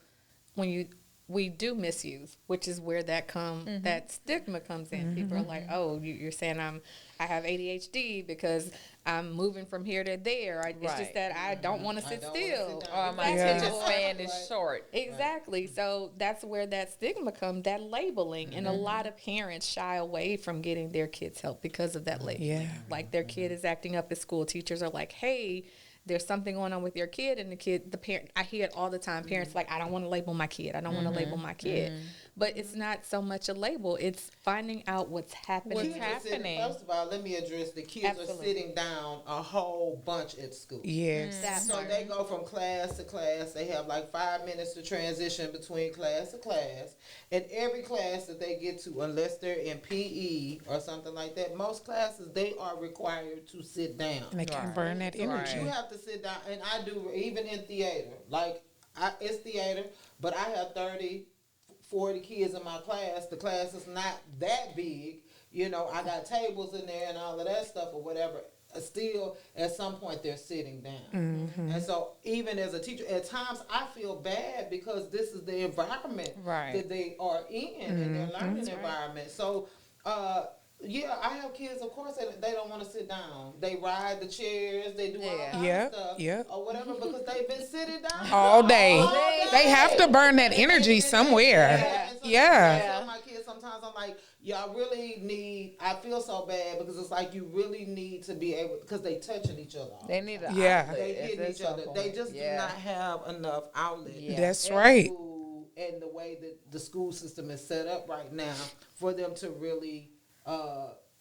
when we do misuse, which is where that stigma comes in. People are like, "Oh, you're saying I have ADHD because I'm moving from here to there. It's just Right. that I don't want to sit don't wanna still." sit down. Or my Yeah. attention span is short. Exactly. So that's where that stigma comes, that labeling. And a lot of parents shy away from getting their kids help because of that labeling. Yeah. Like their kid is acting up at school. Teachers are like, hey, there's something going on with your kid, and the parent, I hear it all the time. Parents like, I don't want to label my kid. I don't want to label my kid. But it's not so much a label. It's finding out what's happening. What's Kids are sitting- happening? First of all, let me address the kids Absolutely. are sitting down a whole bunch at school. Yes. That So part. they go from class to class. They have like 5 minutes to transition between class to class. And every class that they get to, unless they're in PE or something like that, most classes they are required to sit down. And they can Right. burn that energy. You have to sit down, and I do even in theater. Like it's theater, but I have 30, 40 kids in my class. The class is not that big. You know, I got tables in there and all of that stuff or whatever. Still, at some point, they're sitting down. And so, even as a teacher, at times I feel bad because this is the environment Right. that they are in their learning environment. So, yeah, I have kids, of course, they don't want to sit down. They ride the chairs, they do all kinds Yeah, of stuff yeah. or whatever because they've been sitting down All day. all day. They have to burn that energy somewhere. And so Yeah. I tell my kids sometimes, I'm like, y'all really need, I feel so bad because it's like you really need to be able, because they touching each other. all They the need time. an Yeah. outlet They at hitting this each other. some They point. just Yeah. do not have enough outlet. Yeah. That's at right. school and the way that the school system is set up right now for them to really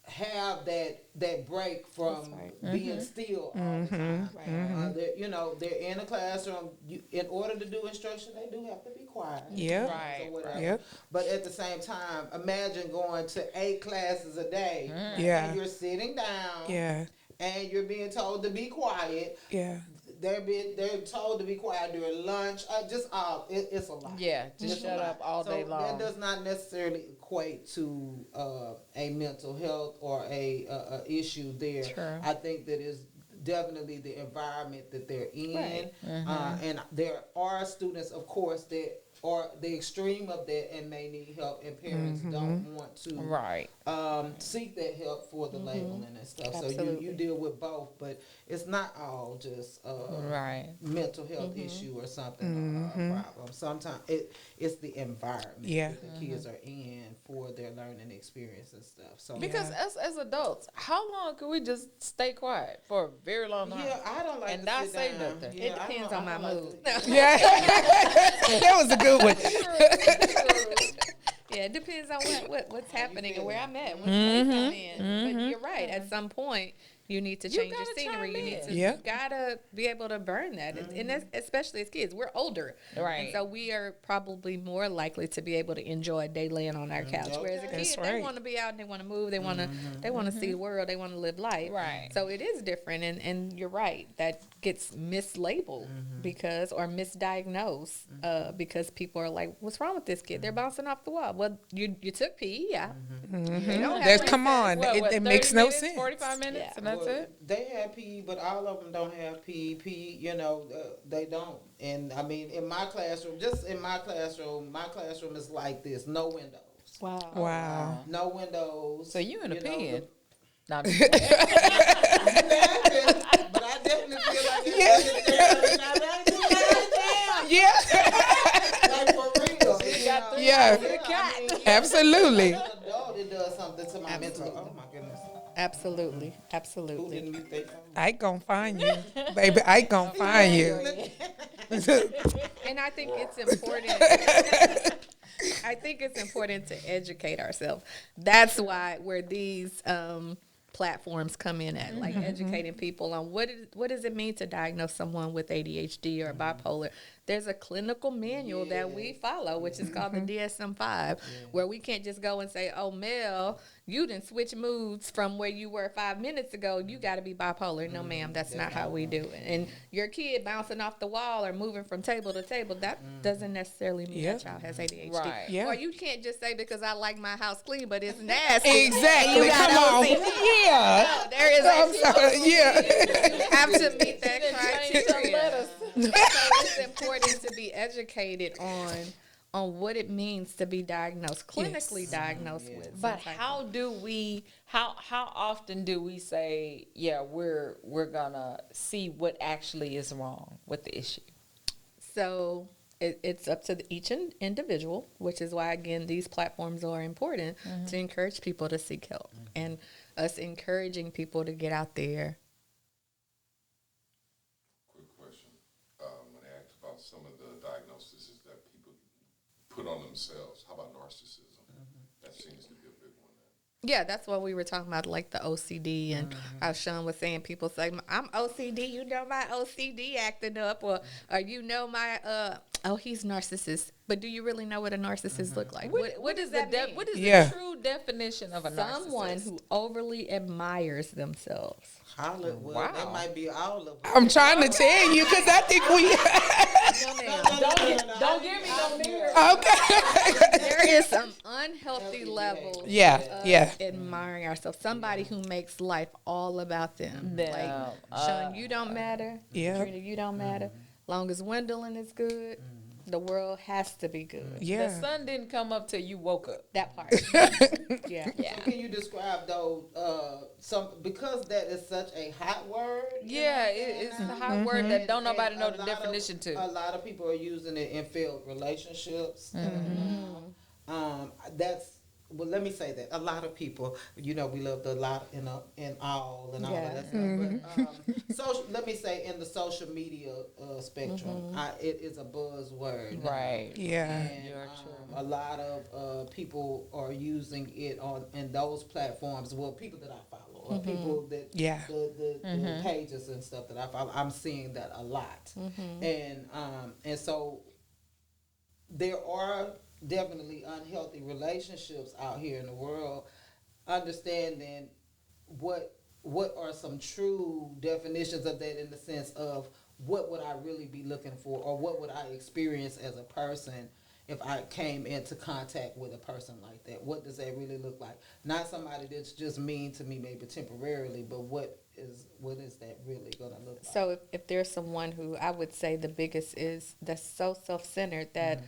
have that break from being still all the time. They're in a classroom. In order to do instruction, they do have to be quiet. Yep. Right, Or whatever. Yep. But at the same time, imagine going to 8 classes a day. Yeah. And you're sitting down. Yeah. And you're being told to be quiet. Yeah. They're told to be quiet during lunch. It's a lot. Yeah, just It's a shut lot. up all day So long. that does not necessarily equate to a mental health or a issue there. True. I think that is definitely the environment that they're in. Right. And there are students, of course, that are the extreme of that and may need help, and parents don't want to Right. seek that help for the labeling and stuff. So Absolutely. you deal with both, but it's not all just Right. mental health issue or something or a problem. Sometimes it's the environment Yeah. that the kids are in for their learning experience and stuff. So Because us as adults, how long can we just stay quiet for a very long time? yeah, I don't like And to not sit say down. nothing. Yeah, It I depends don't- on I my don't mood. like to- Yeah. That was a good one. Yeah, it depends on what's happening and where I'm at when they come in. But you're right. At some point, you need to You change your gotta scenery. chime You need in. to. Yeah. You gotta be able to burn that, and that's, especially as kids, we're older, Right. And so we are probably more likely to be able to enjoy a day laying on our couch. Whereas a kid, That's they right. want to be out and they want to move. They want to see the world. They want to live life. Right. So it is different, and you're right. That gets mislabeled because or misdiagnosed because people are like, "What's wrong with this kid? They're bouncing off the wall." Well, you took PE out. You don't have That's recess. come on. What, It 30 makes no minutes, sense. 45 minutes, Yeah. and that's Well, it? They have PE, but all of them don't have PE. PE, they don't. And I mean, in my classroom, my classroom is like this: no windows, Wow. Wow. no windows. So you in a know, pen. Not you laughing, but I definitely feel like Yeah. like for real. Yeah. Absolutely. As an adult, it does something to my mental. Oh my goodness. Absolutely. Who Absolutely. didn't mute their phone? I gonna find you, baby. I gonna find you. And I think it's important. I think it's important to educate ourselves. That's why where these platforms come in at, like educating people on what does it mean to diagnose someone with ADHD or bipolar. There's a clinical manual that we follow, which is called the DSM-5, where we can't just go and say, "Oh, Mel, you didn't switch moods from where you were 5 minutes ago. You got to be bipolar." No, ma'am, that's not how we do it. And your kid bouncing off the wall or moving from table to table, that doesn't necessarily mean Yeah. that child has ADHD. Right. Yeah. Or you can't just say because I like my house clean, but it's nasty. Exactly. You got Come on. OCD. Yeah. No, there is I'm a sorry. Yeah. you have to meet that Change some criteria. letters. So it's important to be educated on what it means to be diagnosed, clinically diagnosed with. some But type how do we? How often do we say, yeah, we're gonna see what actually is wrong with the issue? So it's up to each individual, which is why, again, these platforms are important to encourage people to seek help and us encouraging people to get out there some of the diagnoses that people put on themselves. How about narcissism? That seems to be a big one. Yeah, that's what we were talking about, like the OCD, and how Sean was saying people say, I'm OCD, you know my OCD acting up, or you know my, oh, he's narcissist. But do you really know what a narcissist look like? What does that mean? What is Yeah. the true definition of a narcissist? Someone who overly admires themselves. Hollywood, Wow. that might be all of them. I'm trying to tell you because I think we. Don't give me no mirror. Okay. There is some unhealthy levels Yeah, of yeah. admiring ourselves. Somebody who makes life all about them. Them. Like, Sean, you don't matter. Yeah. Katrina, you don't matter. Long as Gwendolyn is good, the world has to be good. The Yeah. sun didn't come up till you woke up. That part. Yeah. Yeah. Can you describe though some, because that is such a hot word? you Yeah, know what I'm saying it's a now? hot word that don't And nobody know a the lot definition of, to. A lot of people are using it in failed relationships. That's, well, let me say that a lot of people, you know, we love the lot in all and all Yeah. of that stuff. But social, let me say in the social media spectrum, it is a buzzword. now. Right. Yeah. And You're true. a lot of people are using it in those platforms. Well, people that I follow, or people that Yeah. the pages and stuff that I follow, I'm seeing that a lot. And so there are definitely unhealthy relationships out here in the world. Understanding what are some true definitions of that, in the sense of what would I really be looking for, or what would I experience as a person if I came into contact with a person like that? What does that really look like? Not somebody that's just mean to me maybe temporarily, but what is that really going to look like? So if there's someone who I would say the biggest is that's so self-centered that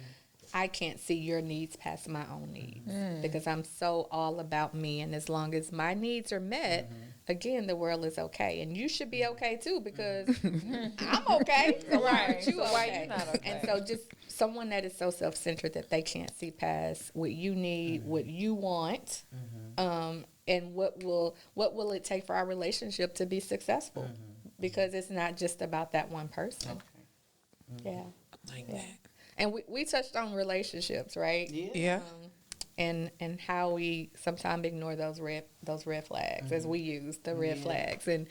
I can't see your needs past my own needs, because I'm so all about me. And as long as my needs are met, again, the world is okay. And you should be okay too, because I'm okay. So why aren't you So why okay? you not okay? And so just someone that is so self-centered that they can't see past what you need, what you want, and what will it take for our relationship to be successful? Because it's not just about that one person. Yeah. Like Yeah. that. And we touched on relationships, right? Yeah. And how we sometimes ignore those red flags, as we use the red flags. And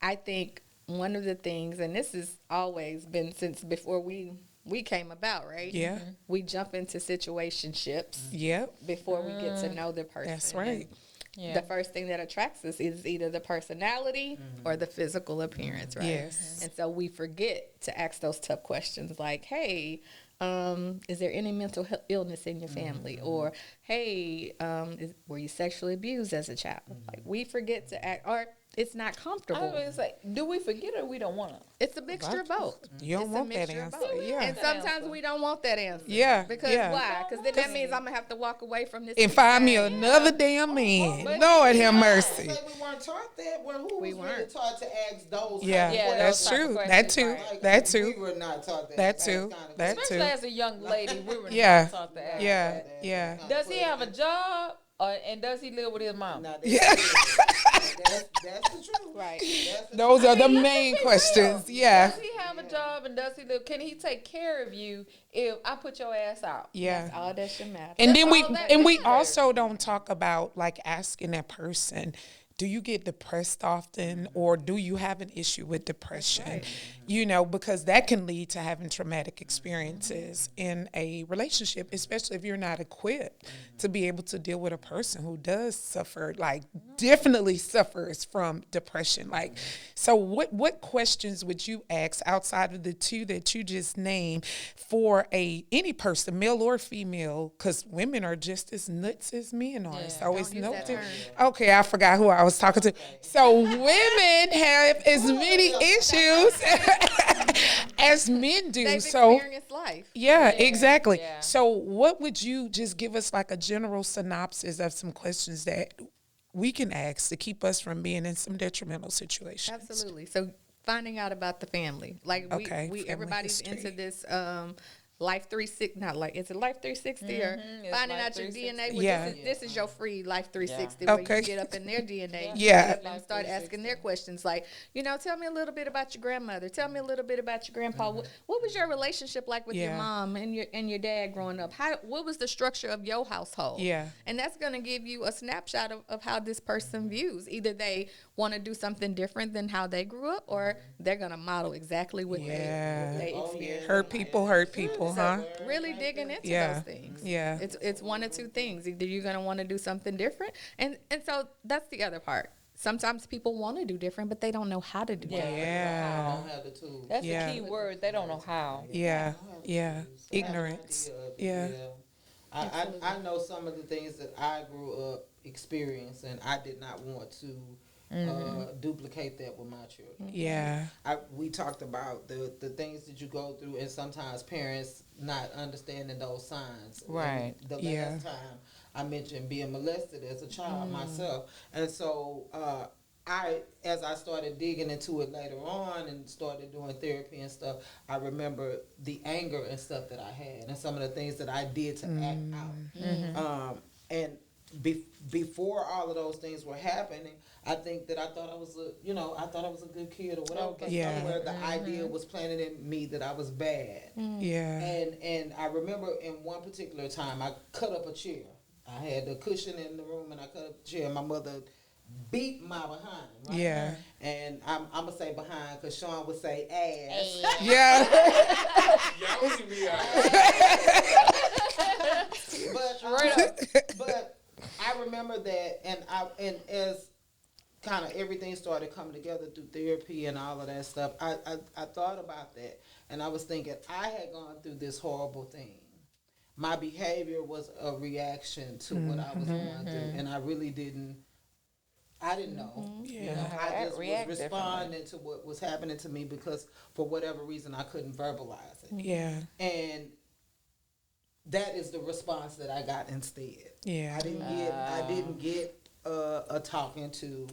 I think one of the things, and this has always been since before we came about, right? Yeah. We jump into situationships Yep. before we get to know the person. That's right. Yeah. The first thing that attracts us is either the personality or the physical appearance, right? Yes. And so we forget to ask those tough questions like, hey, is there any mental illness in your family? Or, hey, were you sexually abused as a child? Like, we forget to act, or it's not I comfortable. was like, do we forget or we don't want to? It's a mixture of both. You don't It's a want that mixture of answer. both. Yeah. And sometimes we don't want that answer. Yeah. Because Yeah. why? Because then that means I'm going to have to walk away from this. And find me another damn man. Lord have mercy. Like we weren't taught that. Well, who We was really weren't. taught to ask those? Yeah, kind of Yeah, that's those type of true. questions, That too. right. That too. We were not taught that. That That's too. kind of That Especially too. as a young lady, we were Yeah. not taught to ask. Yeah. that. Yeah. Does he have a job, and does he live with his mom? Now, Yeah. that's the truth. Right. That's the Those are the let's main be questions. real. Yeah. Does he have a job, and does he live? Can he take care of you if I put your ass out? Yeah. That's all that should matter. And then That's all that we matters. also don't talk about like asking that person, do you get depressed often, or do you have an issue with depression? You know, because that can lead to having traumatic experiences in a relationship, especially if you're not equipped to be able to deal with a person who does suffer, like definitely suffers from depression. Like, so what questions would you ask outside of the two that you just named for any person, male or female? Because women are just as nuts as men are. So it's use no that different. term. Okay, I forgot who I was talking to. So women have as many issues as men do. They've So experienced life. yeah, exactly. yeah. So what would you just give us like a general synopsis of some questions that we can ask to keep us from being in some detrimental situations? Absolutely. So finding out about the family, like Okay, we family everybody's history. into this Life 360, not like, is it Life 360 or it's finding Life out your 360. DNA? Well, Yeah. this is your free Life 360 where Okay. you get up in their DNA. Yeah. And start asking their questions like, tell me a little bit about your grandmother. Tell me a little bit about your grandpa. What was your relationship like with your Yeah. mom and your dad growing up? What was the structure of your household? Yeah. And that's going to give you a snapshot of how this person views. Either they want to do something different than how they grew up, or they're going to model exactly what Yeah. they Oh, experienced. yeah. Hurt people, huh? Really digging into Yeah. those things. Yeah. It's one or two things. Either you're gonna want to do something different, and so that's the other part. Sometimes people want to do different, but they don't know how to do Yeah. it. Yeah. don't have the tools. That's Yeah. the key word. They don't know how. Yeah. I don't have the Yeah. tools. I have no Ignorance. idea of it. Yeah. I know some of the things that I grew up experiencing, and I did not want to duplicate that with my children. Yeah. We talked about the things that you go through, and sometimes parents not understanding those signs. Right. And the Yeah. last time I mentioned being molested as a child myself, and so as I started digging into it later on and started doing therapy and stuff, I remember the anger and stuff that I had, and some of the things that I did to act out. And before all of those things were happening, I think that I thought I was a good kid or whatever. But Yeah. somewhere the idea was planted in me that I was bad. Yeah. And I remember in one particular time I cut up a chair. I had a cushion in the room and I cut up a chair. My mother beat my behind. Right? Yeah. And I'm gonna say behind because Sean would say ass. Yeah. Y'all see me out. But I remember that, and as kind of everything started coming together through therapy and all of that stuff, I thought about that, and I was thinking I had gone through this horrible thing. My behavior was a reaction to what I was going through, and I really didn't. I didn't know. Yeah. I just was React responding to what was happening to me because for whatever reason I couldn't verbalize it. Yeah. And that is the response that I got instead. Yeah. I didn't get a talking to.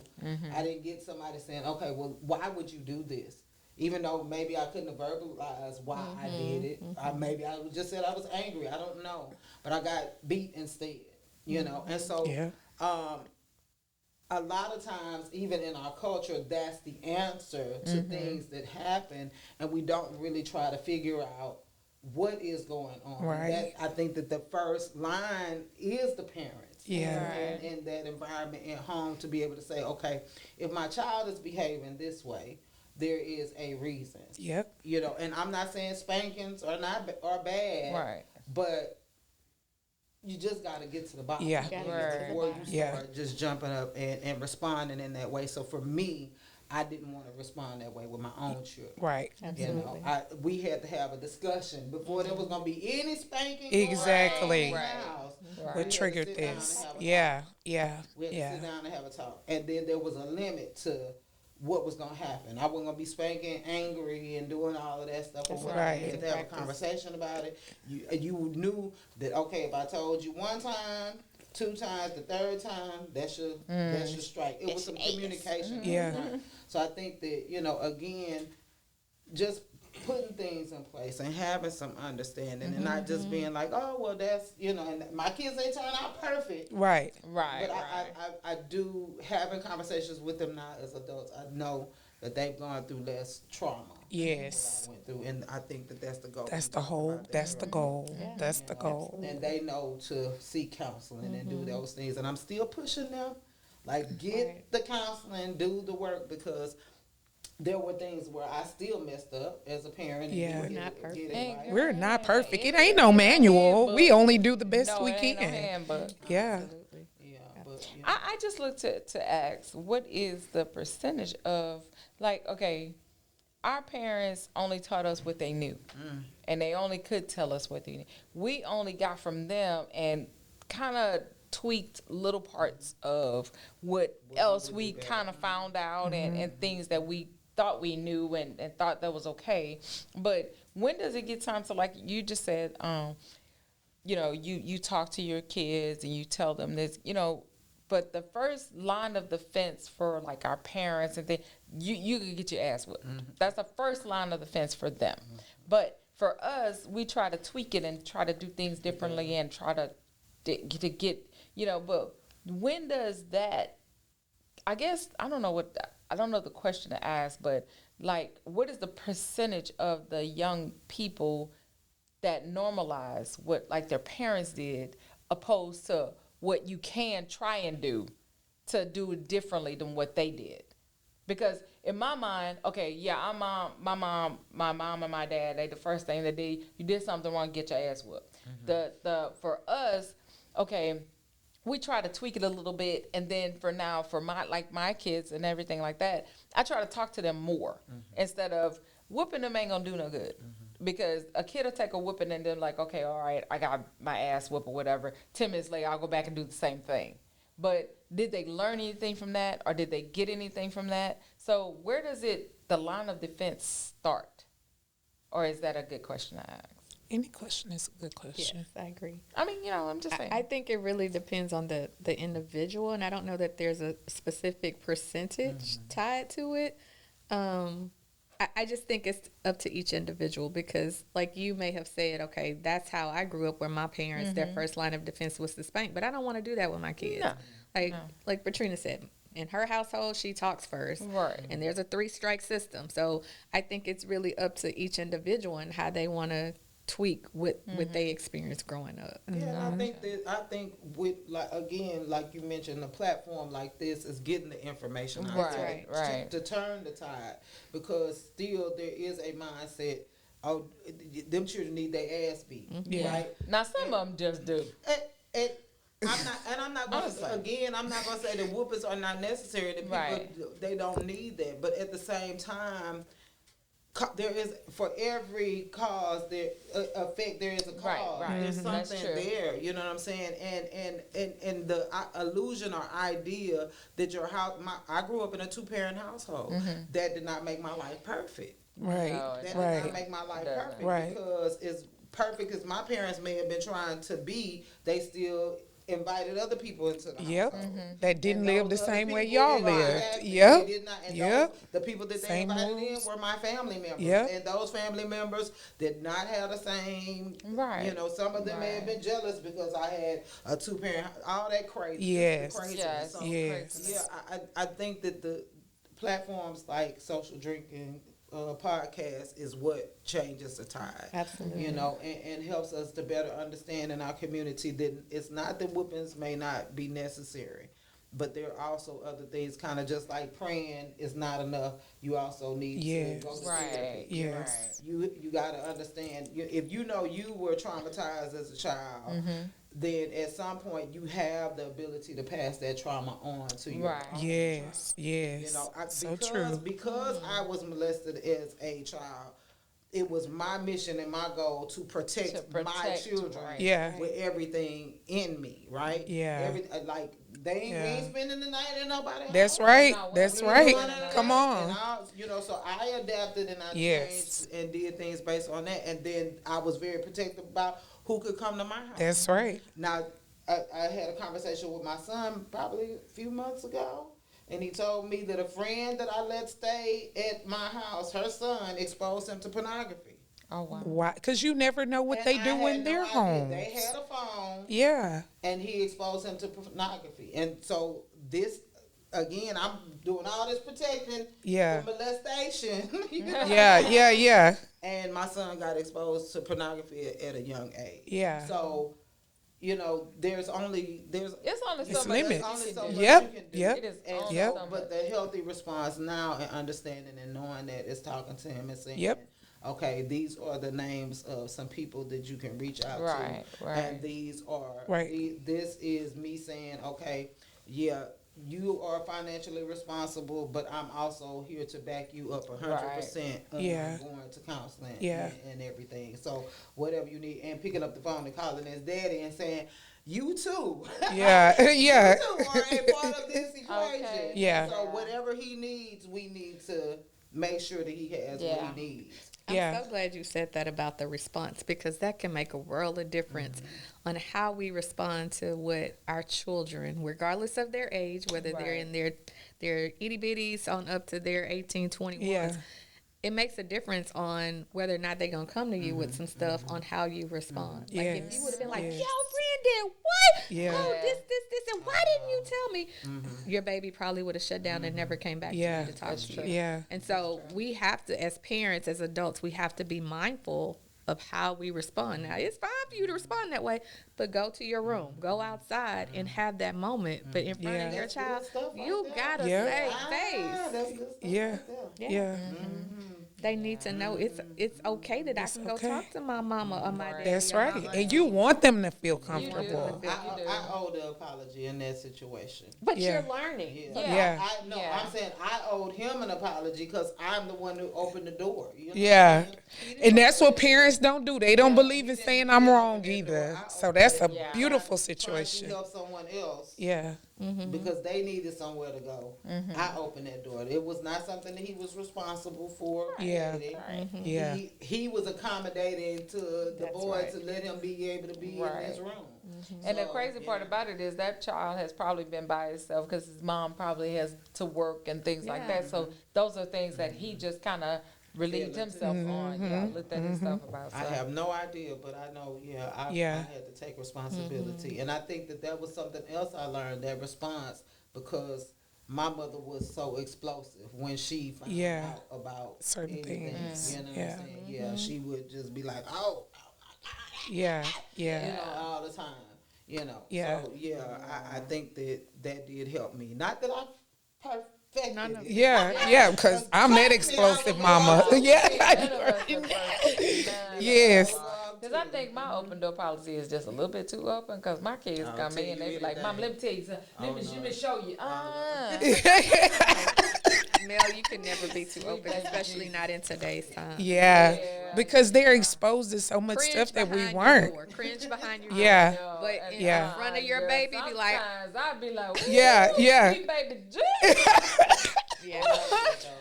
I didn't get somebody saying, "Okay, well, why would you do this?" Even though maybe I couldn't have verbalized why I did it. Maybe I just said I was angry. I don't know, but I got beat instead. And so Yeah. a lot of times, even in our culture, that's the answer to things that happen, and we don't really try to figure out what is going on. Right. I think that the first line is the parents. Yeah. And in that environment at home to be able to say, okay, if my child is behaving this way, there is a reason. Yep. And I'm not saying spankings are bad. Right. But you just got to get to the bottom. Yeah. Before you start Yeah. just jumping up and responding in that way. So for me, I didn't want to respond that way with my own children. Right. Absolutely. We had to have a discussion before there was going to be any spanking. Exactly. Going on in the Right. house. Right. We What had to triggered sit down and this? have a Yeah. talk. Yeah. We had to Yeah. sit down and have a talk. And then there was a limit to what was going to happen. I wasn't going to be spanking, angry, and doing all of that stuff. That's We right. had to have a conversation about it. You knew that, okay, if I told you one time, 2 times, the 3rd time, that's your strike. It was some communication. Yeah. going on. So I think that, again, just putting things in place and having some understanding and not just being like, oh, well, that's, and my kids, they turn out perfect. Right. Right. But Right. I do, having conversations with them now as adults, I know that they've gone through less trauma. Yes. Than I went through, and I think that that's the goal. That's We the talk whole. about that, That's the right? goal. That's the goal. And they know to seek counseling and do those things, and I'm still pushing them. Like, get the counseling, do the work, because there were things where I still messed up as a parent. And Yeah. didn't Not get perfect. it right. We're not perfect. It ain't no manual. We only do the best No, we it ain't no can. handbook. Yeah. Absolutely. Yeah, but I just look to ask, what is the percentage of, like, okay, our parents only taught us what they knew, and they only could tell us what they knew. We only got from them and kind of tweaked little parts of what else we kind of found out and things that we thought we knew and thought that was okay. But when does it get time to, like you just said, you talk to your kids and you tell them this, but the first line of defense for, like, our parents and things, you can get your ass whipped. That's the first line of defense for them. But for us, we try to tweak it and try to do things differently and try to get, but when does that, I guess, I don't know the question to ask, but like, what is the percentage of the young people that normalize what like their parents did opposed to what you can try and do to do it differently than what they did? Because in my mind, okay, yeah, my mom and my dad, they the first thing they did, you did something wrong, get your ass whooped. For us, okay, we try to tweak it a little bit, and then for my kids and everything like that, I try to talk to them more instead of whooping them ain't gonna do no good. Because a kid will take a whooping and then like, okay, all right, I got my ass whooped or whatever. 10 minutes later, I'll go back and do the same thing. But did they learn anything from that, or did they get anything from that? So where does the line of defense start? Or is that a good question to ask? Any question is a good question. Yes, I agree. I mean, I'm just saying. I think it really depends on the individual, and I don't know that there's a specific percentage tied to it. I just think it's up to each individual, because like you may have said, okay, that's how I grew up, where my parents, their first line of defense was to spank, but I don't want to do that with my kids. No. Like Patrina said, in her household, she talks first. Right. And there's a 3-strike system. So I think it's really up to each individual and how they want to tweak what they experienced growing up. Yeah, and I think with like you mentioned, a platform like this is getting the information out there Right. to turn the tide, because still there is a mindset. Oh, them children need their ass beat, right? Now some of them just do. And I'm not going to again. I'm not going to say that whoopings are not necessary. That people they don't need that, but at the same time, there is, for every cause there effect, there is a cause. Right. There's something there. You know what I'm saying? And the illusion or idea that your house. I grew up in a 2-parent household. That did not make my life perfect. Right. No, That Right. did not make my life perfect. Right. Because as perfect as my parents may have been trying to be, they still invited other people into the Yep. household. That didn't And live the those other same way people, y'all right, lived. exactly, Yep. they did not, and Yep. the people that they Same invited rules. in were my family members. Yep. And those family members did not have the same, Right. you know, some of them may have been jealous because I had a 2-parent, all that crazy. Yes. Yes. So, Yes. yeah, I think that the platforms like Social Drinking podcast is what changes the tide. Absolutely. You know, and helps us to better understand in our community that it's not that whoopings may not be necessary, but there are also other things, kind of just like praying is not enough. You also need to go to therapy. Yes. You got to understand, if you know you were traumatized as a child, then at some point you have the ability to pass that trauma on to your own Yes. Yes. you know, So true. because I was molested as a child, it was my mission and my goal to protect my children right. Yeah. with everything in me, right? Yeah. Like they ain't, we ain't spending the night in nobody That's house. right. No, That's we right. ain't doing Come on. And so I adapted and I Yes. changed and did things based on that, and then I was very protective about who could come to my house. That's right. Now, I had a conversation with my son probably a few months ago, and he told me that a friend that I let stay at my house, her son exposed him to pornography. Oh, wow. Why? Because you never know what And they I do had in no their idea. homes. They had a phone, Yeah. and he exposed him to pornography. And so this, again, I'm doing all this protecting Yeah. from molestation. You know? Yeah. And my son got exposed to pornography at a young age. Yeah. So, you know, there's It's only It's so much. limits. only so much Yep. you can do. Yep. It is And only Yep. so but much. the healthy response now and understanding and knowing that is talking to him and saying, Yep. okay, these are the names of some people that you can reach out Right, to. right. And these are, Right. this is me saying, okay, yeah, you are financially responsible, but I'm also here to back you up 100% on Yeah. going to counseling Yeah. and everything. So whatever you need, and picking up the phone and calling his daddy and saying, you too. Yeah. Yeah. You too are a part of this equation. Okay. Yeah. So whatever he needs, we need to make sure that he has what Yeah. he needs. Yeah. I'm so glad you said that about the response, because that can make a world of difference on how we respond to what our children, regardless of their age, whether they're in their itty bitties on up to their 18, 21s, Yeah. it makes a difference on whether or not they're gonna come to you with some stuff on how you respond. Like if you would have been like, Yes. "Yo, Brandon, what? Yeah. Oh, this, and why didn't you tell me?" Your baby probably would have shut down and never came back Yeah. to you to talk to you. Yeah. And so we have to, as parents, as adults, we have to be mindful of how we respond. Now, it's fine for you to respond that way, but go to your room, go outside and have that moment. But in front Yeah. of your That's good child, stuff right you there. gotta Yeah. save Ah, face. that's good stuff Yeah. right there. Yeah. They need to know it's okay that I can go okay. talk to my mama or my daddy. That's or right. my And you want them to feel do. comfortable. I owe the apology in that situation. But Yeah. you're learning. Yeah. Yeah. No, Yeah. I'm saying I owed him an apology because I'm the one who opened the door. You know Yeah. what I'm saying? And that's what parents don't do. They don't Yeah, believe he in didn't- saying he I'm didn't wrong open that door. either. I So opened that's a it. Yeah. beautiful Trying to situation. help someone else. Yeah. Because they needed somewhere to go. I opened that door. It was not something that he was responsible for. Yeah. creating. Yeah. He was accommodating to the That's boy right. to let him be able to be Right. in his room. And the So, crazy part yeah. about it is that child has probably been by himself because his mom probably has to work and things like Yeah. that. So those are things that he just kind of relieved Feeling. himself on. Yeah, looked at his stuff about. So. I have no idea, but I know, I Yeah. had to take responsibility. And I think that was something else I learned, that response, because my mother was so explosive when she found Yeah. out about Certain anything. things. You know what Yeah. I'm saying? Yeah, she would just be like, oh Yeah. you Yeah. know, all the time. You know. Yeah. So I think that did help me. Not that I perfected No, no. it. Yeah. Yeah. Because I'm that explosive mama. Yeah. Yes. Because I think my open door policy is just a little bit too open. Because my kids I'll come tell in, you they be like, anything. "Mom, let me tell you something. Let me show you." Mel, you can never be too open, especially not in today's time. Yeah. Yeah. Because they're exposed to so much Cringe stuff that we behind your weren't. door. Cringe behind your Yeah. door. But in Yeah. front of your baby, be like, Sometimes I'd be like, Yeah, "Woo, yeah. sweet baby yeah.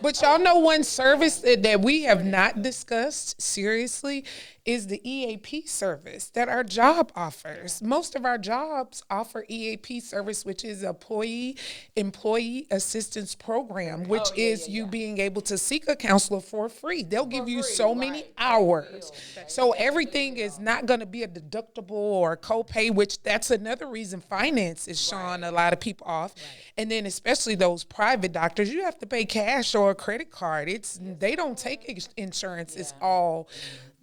But y'all know one service that we have not discussed seriously is the EAP service that our job offers. Most of our jobs offer EAP service, which is employee assistance program, which is you being able to seek a counselor for free. They'll give you free, so many right. hours. So everything is not going to be a deductible or a copay, which that's another reason finance is showing a lot of people off. And then especially those private doctors, you have to pay cash or a credit card. They don't take insurance. It's all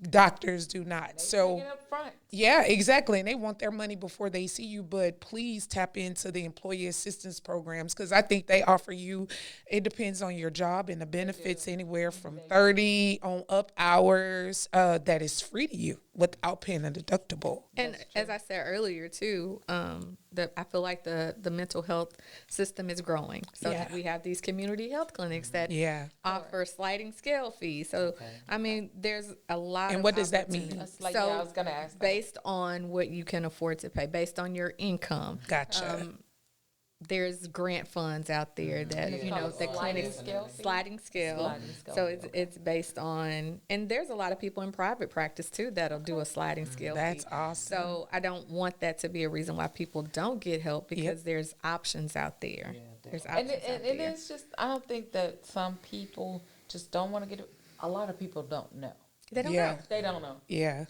doctors do not. So Get up front. yeah, exactly. And they want their money before they see you. But please tap into the employee assistance programs because I think they offer you, it depends on your job and the benefits anywhere from 30 on up hours that is free to you without paying a deductible. And as I said earlier too, I feel like the mental health system is growing. So Yeah. we have these community health clinics that Yeah. offer sliding scale fees. So I mean, there's a lot. And of what does that mean? opportunities. That's like, so yeah, I was gonna ask that. based on what you can afford to pay, based on your income. Gotcha. There's grant funds out there that It's you know called the sliding clinics scale fee? sliding scale. Sliding scale So fee, it's based on, and there's a lot of people in private practice too that'll do a sliding scale. That's fee. awesome. So I don't want that to be a reason why people don't get help because there's options out there. There's And options it, out and it there. is just, I don't think that some people just don't want to get it. A lot of people don't know. They don't Yeah. know. They don't know. Yeah.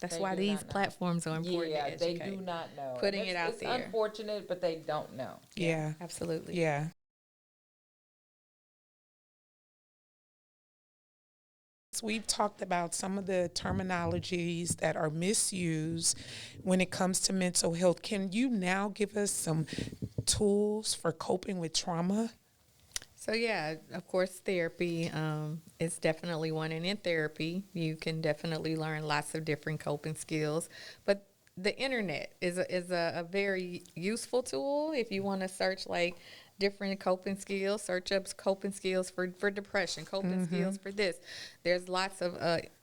That's They why do these not know. platforms are important Yeah, to they educate. do not know. Putting And it out it's there. unfortunate, but they don't know. Yeah. Absolutely. Yeah. We've talked about some of the terminologies that are misused when it comes to mental health. Can you now give us some tools for coping with trauma? So yeah, of course, therapy is definitely one. And in therapy, you can definitely learn lots of different coping skills. But the internet is a very useful tool if you want to search like different coping skills. Search up coping skills for depression, coping skills for this. There's lots of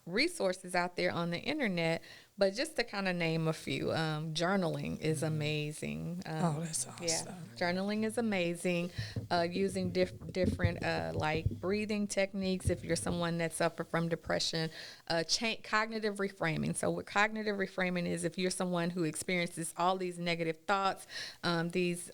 resources out there on the internet. But just to kind of name a few, journaling is amazing. Oh, that's Yeah, awesome. journaling is amazing. Using different like breathing techniques if you're someone that suffer from depression. Cognitive reframing. So what cognitive reframing is if you're someone who experiences all these negative thoughts, these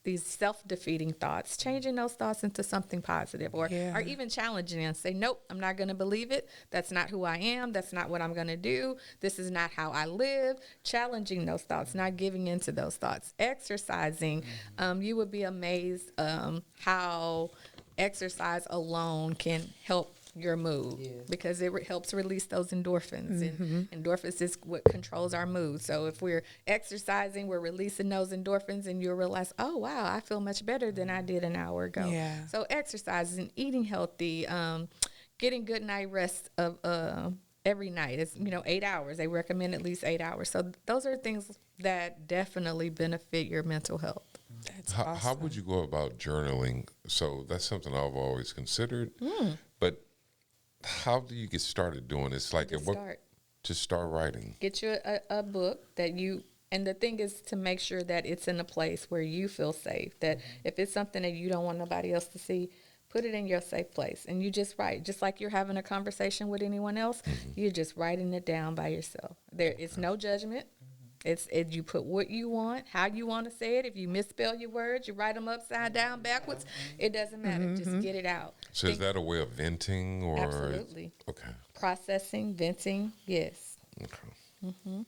these self-defeating thoughts, changing those thoughts into something positive, or even challenging and say, nope, I'm not going to believe it. That's not who I am. That's not what I'm going to do. This is not how I live. Challenging those thoughts, not giving into those thoughts. Exercising, you would be amazed how exercise alone can help your mood, because it helps release those endorphins, and endorphins is what controls our mood. So if we're exercising, we're releasing those endorphins, and you'll realize, oh wow, I feel much better than I did an hour ago. So exercising, eating healthy, getting good night rest of every night. It's 8 hours. They recommend at least 8 hours. So those are things that definitely benefit your mental health. That's How awesome. would you go about journaling? So that's something I've always considered. But how do you get started doing this? Like, just start writing. Get you a book that you, and the thing is to make sure that it's in a place where you feel safe. That if it's something that you don't want nobody else to see, put it in your safe place, and you just write, just like you're having a conversation with anyone else. You're just writing it down by yourself. It's no judgment. It's you put what you want, how you want to say it. If you misspell your words, you write them upside down, backwards. It doesn't matter. Just get it out. So is that a way of venting, or? Absolutely. Okay. Processing, venting, yes. Okay.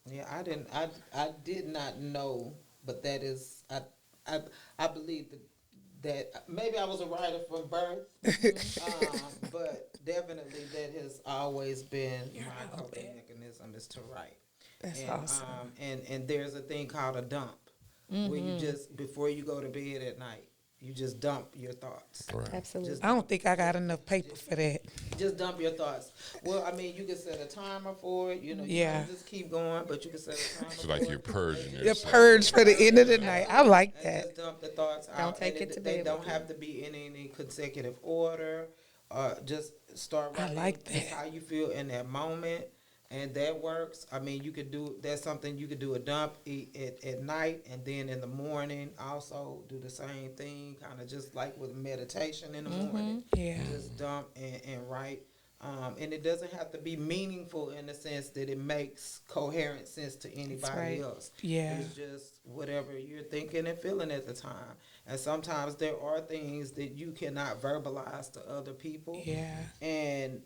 Yeah, I did not know, but that is, I believe that maybe I was a writer from birth, but definitely that has always been my coping mechanism, is to write. That's awesome. And there's a thing called a dump, where you just, before you go to bed at night, you just dump your thoughts. Right. Absolutely. I don't think I got enough paper for that. Just dump your thoughts. Well, I mean, you can set a timer for it. You Yeah. can just keep going, but you can set a timer It's for like it. you're purging The yourself. purge for the end of the night. I like And that. just dump the thoughts out. Don't take And it to They bed don't with have to be in any consecutive order. Just start I writing like just that. how you feel in that moment. And that works. I mean, that's something you could do, a dump at night, and then in the morning also do the same thing, kind of just like with meditation in the morning. Yeah. Just dump and write. And it doesn't have to be meaningful in the sense that it makes coherent sense to anybody right. else. Yeah. It's just whatever you're thinking and feeling at the time. And sometimes there are things that you cannot verbalize to other people. Yeah. And,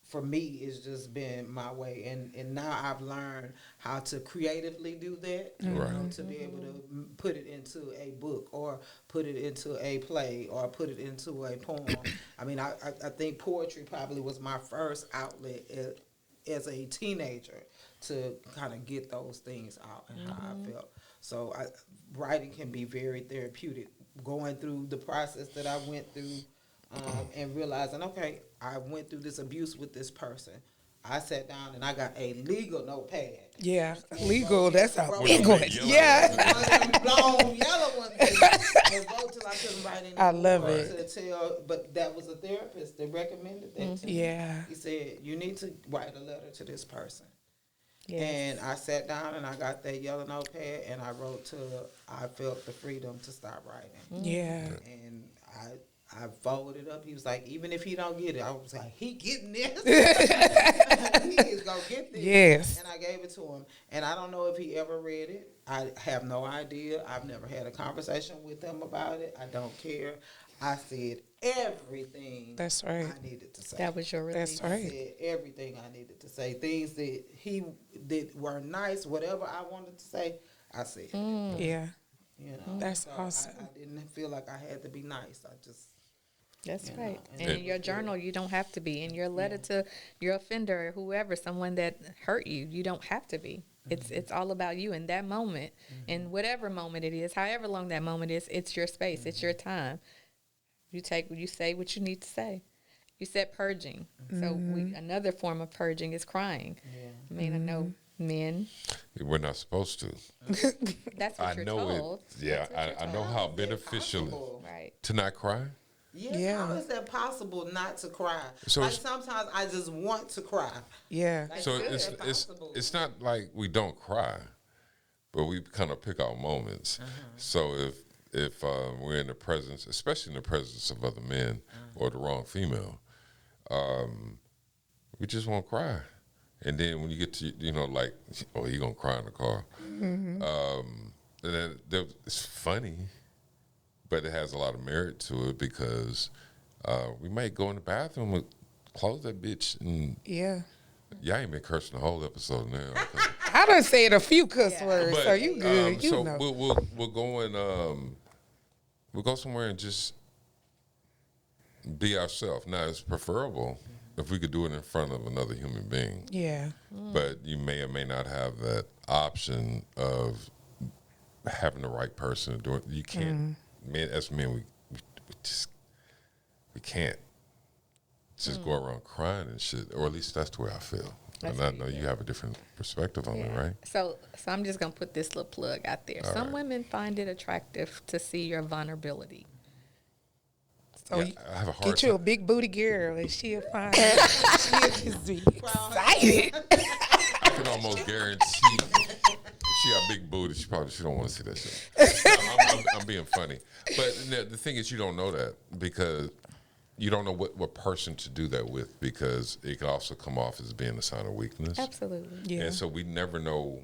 for me, it's just been my way. And now I've learned how to creatively do that, Right. to be able to put it into a book, or put it into a play, or put it into a poem. I mean, I think poetry probably was my first outlet as a teenager to kind of get those things out and how I felt. So writing can be very therapeutic. Going through the process that I went through, and realizing, okay, I went through this abuse with this person. I sat down and I got a legal notepad. Yeah. Legal. That's a Wrote big it one. yellow. Yeah. One of them long yellow ones. And wrote till I couldn't write anymore. I love it. To tell, but that was a therapist that recommended that to me. Yeah. He said, you need to write a letter to this person. Yes. And I sat down and I got that yellow notepad and I wrote till I felt the freedom to stop writing. Yeah. And I followed it up. He was like, even if he don't get it, I was like, he getting this. He is gonna get this. Yes. And I gave it to him. And I don't know if he ever read it. I have no idea. I've never had a conversation with him about it. I don't care. I said everything That's right. I needed to say. That was your release. That's I right. said everything I needed to say. Things that were nice, whatever I wanted to say, I said. Yeah. That's So awesome. I didn't feel like I had to be nice. I just That's know, right. and And in it- your journal, you don't have to be. In your letter to your offender or whoever, someone that hurt you, you don't have to be. It's all about you in that moment, and whatever moment it is, however long that moment is, it's your space, it's your time. You say what you need to say. You said purging. So another form of purging is crying. I mean, I know men. We're not supposed to. That's what I you're know told. it. Yeah, That's what you're I know told. how beneficial Right. to not cry. Yeah, Yeah. how is that possible not to cry? So like it's- sometimes I just want to cry. Yeah. Like, So is it's that possible? it's not like we don't cry, but we kind of pick our moments. So if we're in the presence, especially in the presence of other men or the wrong female, we just won't cry. And then when you get to like, oh, you gonna cry in the car. And then it's funny, but it has a lot of merit to it because we might go in the bathroom and close that bitch, and Yeah. y'all ain't been cursing the whole episode now. I done said a few cuss words, so you good. You so know. we'll go and we'll go somewhere and just be ourselves. Now it's preferable if we could do it in front of another human being, Yeah. but you may or may not have that option of having the right person to do it. You can't. Men, as men, we can't just go around crying and shit. Or at least that's the way I feel. That's And I what you know you have a different perspective on it, right? So I'm just gonna put this little plug out there. All Some right. women find it attractive to see your vulnerability. So Yeah, you I have a hard get you a time. big booty girl and she'll find she'll just be excited. I can almost guarantee she got big booty. She don't want to see that shit. No, I'm being funny, but the thing is, you don't know that because you don't know what person to do that with because it could also come off as being a sign of weakness. Absolutely. Yeah. And so we never know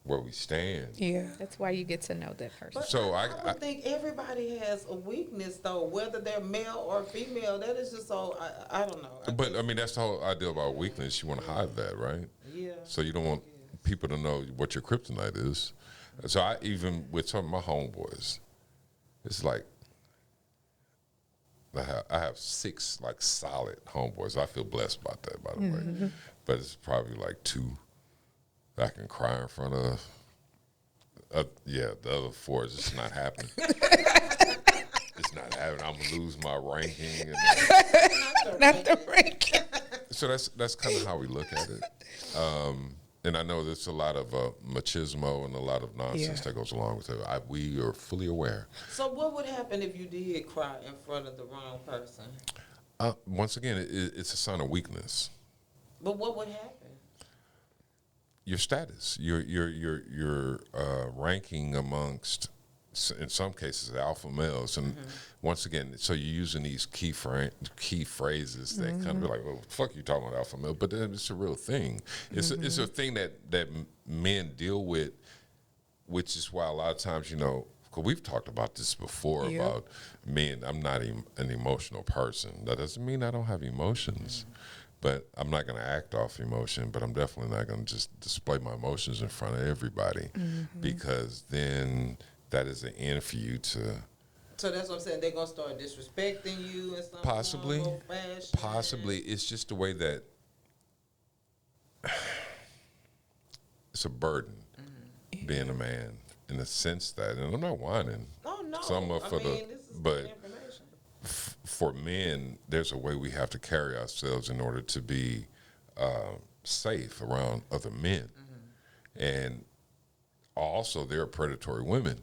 where we stand. Yeah. That's why you get to know that person. But So I I would think everybody has a weakness, though, whether they're male or female. That is just so, I don't know. but I mean, that's the whole idea about weakness. You want to hide that, right? Yeah. So you don't want people to know what your kryptonite is. So I even with some of my homeboys, it's like I have 6 like solid homeboys. I feel blessed about that, by the way. But it's probably like 2 that I can cry in front of. Yeah, the other 4 is just not happening. It's not happening. I'm gonna lose my ranking. And Not the ranking. so that's kind of how we look at it. And I know there's a lot of machismo and a lot of nonsense that goes along with it. We are fully aware. So what would happen if you did cry in front of the wrong person? Once again, it's a sign of weakness. But what would happen? Your status, your ranking amongst, in some cases, the alpha males, and once again, so you're using these key phrases that kind of be like, "Well, fuck you talking about alpha male," but then it's a real thing. It's a thing that men deal with, which is why a lot of times, because we've talked about this before Yeah. about men. I'm not an emotional person. That doesn't mean I don't have emotions. But I'm not going to act off emotion, but I'm definitely not going to just display my emotions in front of everybody because then that is an end for you to So that's what I'm saying. They're going to start disrespecting you and stuff. possibly. It's just the way that it's a burden being a man in the sense that, and I'm not whining. Oh, no. So I'm up for this is but good information. For men, there's a way we have to carry ourselves in order to be safe around other men. And also, there are predatory women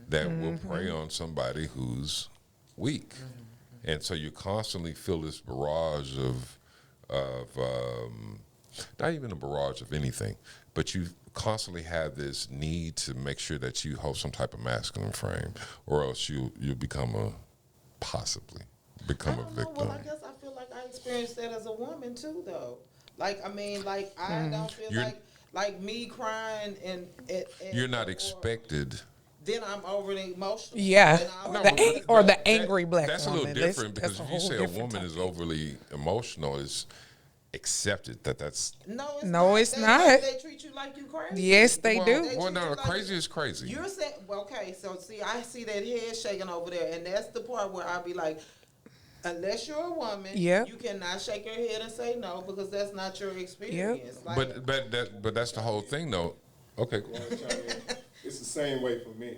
that will prey on somebody who's weak. And so you constantly feel this barrage of not even a barrage of anything, but you constantly have this need to make sure that you hold some type of masculine frame, or else you'll become a victim. Well, I guess I feel like I experienced that as a woman too, though. Like, I mean, like I don't feel like me crying and You're not expected. Then I'm overly emotional. Yeah. And I'm No, The angry black That's woman. a little different That's because a if you whole say a different woman is topic. overly emotional, it's accepted that's. No, it's No, not. it's They- not. They treat you like you crazy. Yes, they well, do. Well, no, treat you crazy is crazy. You're saying, well, okay, so see, I see that head shaking over there, and that's the part where I'll be like, unless you're a woman, Yep. you cannot shake your head and say no because that's not your experience. Like, But that's the whole thing, though. Okay, go ahead. It's the same way for men.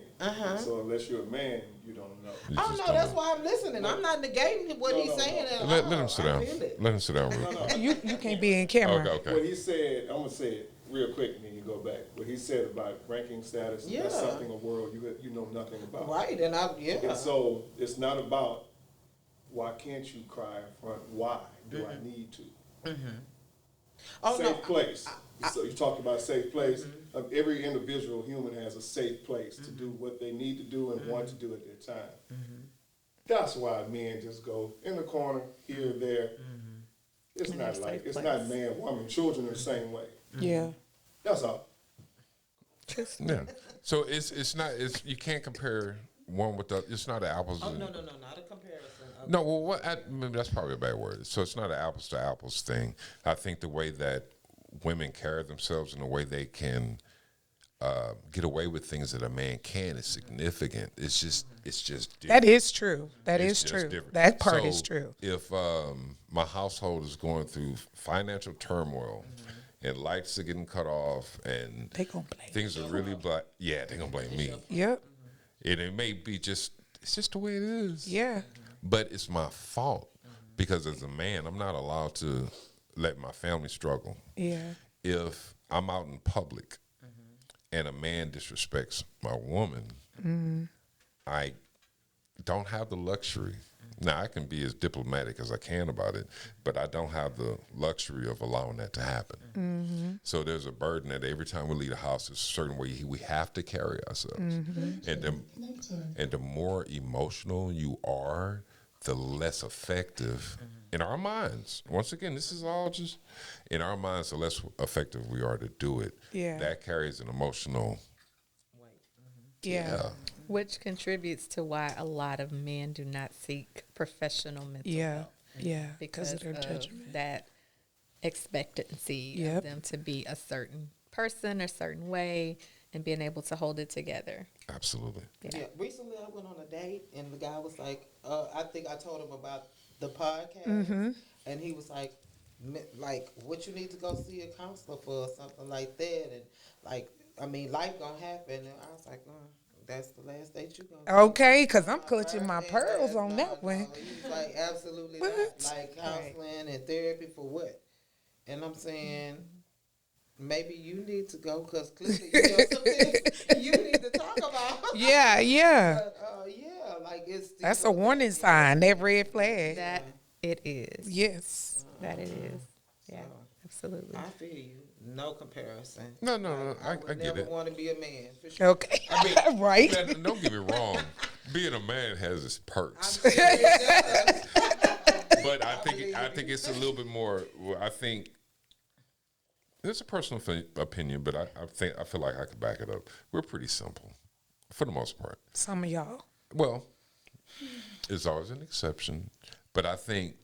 So unless you're a man, you don't know. You oh just no, don't that's know. why I'm listening. I'm not negating what he's saying at all. Let him sit I down. feel it. Let him sit down. Real quick. You can't be in camera. Okay. What he said, I'm gonna say it real quick, and then you go back. What he said about ranking status, Yeah. that's something a world you know nothing about. Right, and And so it's not about why can't you cry in front? Why do I need to? oh Safe no, place. So you talked about safe place. Every individual human has a safe place to do what they need to do and want to do at their time. That's why men just go in the corner here, there. It's In not their like safe it's place. not man, woman, children are the same way. Yeah. That's all. Yeah. So you can't compare one with the. It's not an apples. Oh, and- no, not a comparison. Of No, well, maybe that's probably a bad word. So it's not an apples to apples thing. I think the way that women carry themselves and the way they can get away with things that a man can is significant. It's just different. That is true. That It's is just true. different. That part So is true. If my household is going through financial turmoil and lights are getting cut off and They gonna blame things are really they're gonna blame me. Yep. And it may be it's just the way it is. Yeah. But it's my fault because as a man, I'm not allowed to let my family struggle. Yeah. If I'm out in public and a man disrespects my woman, I don't have the luxury. Now, I can be as diplomatic as I can about it, but I don't have the luxury of allowing that to happen. So there's a burden that every time we leave the house, there's a certain way we have to carry ourselves. And the more emotional you are, the less effective in our minds. Once again, this is all just in our minds, the less effective we are to do it. Yeah. That carries an emotional. Yeah. Which contributes to why a lot of men do not seek professional mental Yeah. health. Yeah. Because Because of their judgment. that expectancy Yep. of them to be a certain person, a certain way, and being able to hold it together. Absolutely. Yeah. Recently, I went on a date, and the guy was like, I think I told him about the podcast, and he was like, what you need to go see a counselor for or something like that, and life gonna happen. And I was like, that's the last date you gonna. Okay, because I'm clutching my pearls on that one. No. He was like, absolutely What? not. Like counseling and therapy for what? And I'm saying, maybe you need to go because clearly you know some things you need to talk about. Yeah, yeah. But, it's. That's a warning sign, that red flag. That it is. Yes. That it is. Yeah, absolutely. I feel you. No comparison. No, I would get never it. want to be a man. For sure. Okay. Right. Man, don't get me wrong. Being a man has its perks. I'm serious. But I think it's a little bit more. Well, I think it's a personal opinion, but I feel like I could back it up. We're pretty simple, for the most part. Some of y'all. Well, there's always an exception, but I think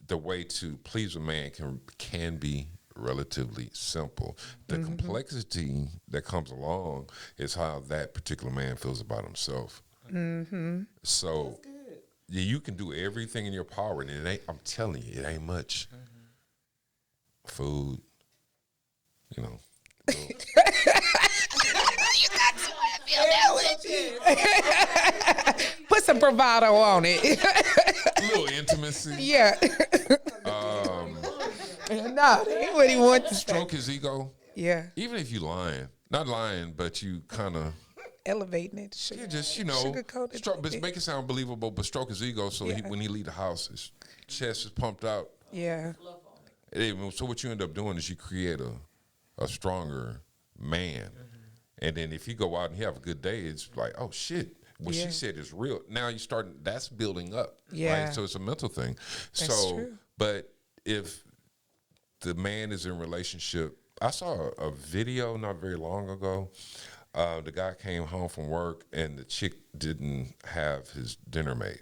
the way to please a man can be relatively simple. The complexity that comes along is how that particular man feels about himself. So. Yeah, you can do everything in your power, and it ain't. I'm telling you, it ain't much. Food, you know. Put some bravado on it. A little intimacy. Yeah. No, that ain't what he wants to say. Stroke his ego. Yeah. Even if you not lying, but you kind of Elevating it. Sugar, you just sugarcoated stroke, a but bit. make it sound believable. But stroke his ego, so Yeah. when he leave the house, his chest is pumped out. Yeah. So what you end up doing is you create a stronger man, and then if you go out and you have a good day, it's like, oh shit, what Yeah. she said is real. Now you start. That's building up. Yeah. Right? So it's a mental thing. That's true. But if the man is in a relationship, I saw a video not very long ago. The guy came home from work and the chick didn't have his dinner made.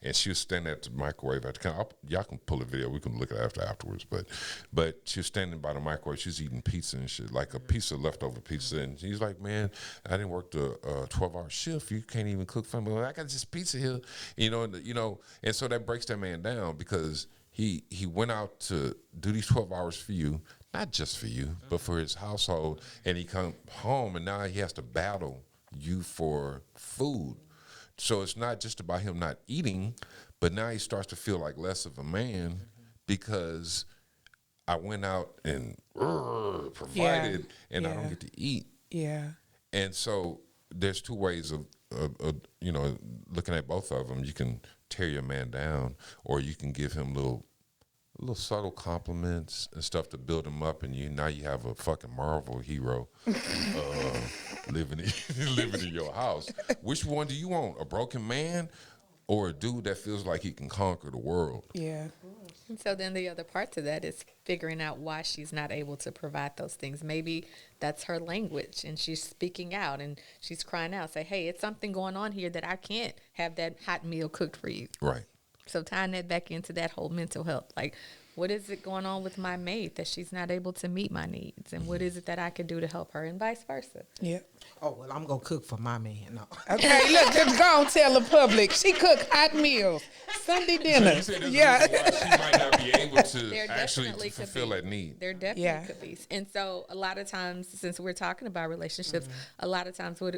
And she was standing at the microwave. Y'all can pull the video. We can look at it afterwards. But she was standing by the microwave. She was eating pizza and shit, like a piece of leftover pizza. And he's like, man, I didn't work the 12-hour shift. You can't even cook for me. Well, I got this pizza here. And so that breaks that man down because he went out to do these 12 hours for you, not just for you, but for his household. And he come home, and now he has to battle you for food. So it's not just about him not eating, but now he starts to feel like less of a man because I went out and provided, and I don't get to eat. Yeah. And so there's two ways of looking at both of them. You can tear your man down, or you can give him little subtle compliments and stuff to build him up, and now you have a fucking Marvel hero living in your house. Which one do you want? A broken man or a dude that feels like he can conquer the world? Yeah. And so then the other part to that is figuring out why she's not able to provide those things. Maybe that's her language and she's speaking out and she's crying out, say, hey, it's something going on here that I can't have that hot meal cooked for you. Right. So tying that back into that whole mental health, like what is it going on with my maid that she's not able to meet my needs? And what is it that I could do to help her and vice versa? Yeah. Oh, well, I'm going to cook for my man. No. Okay, look, just go and tell the public. She cook hot meals, Sunday dinner. So you said there's Yeah. a reason why she might not be able to There actually definitely could fulfill be. that need. There definitely Yeah. could be. And so a lot of times, since we're talking about relationships, a lot of times what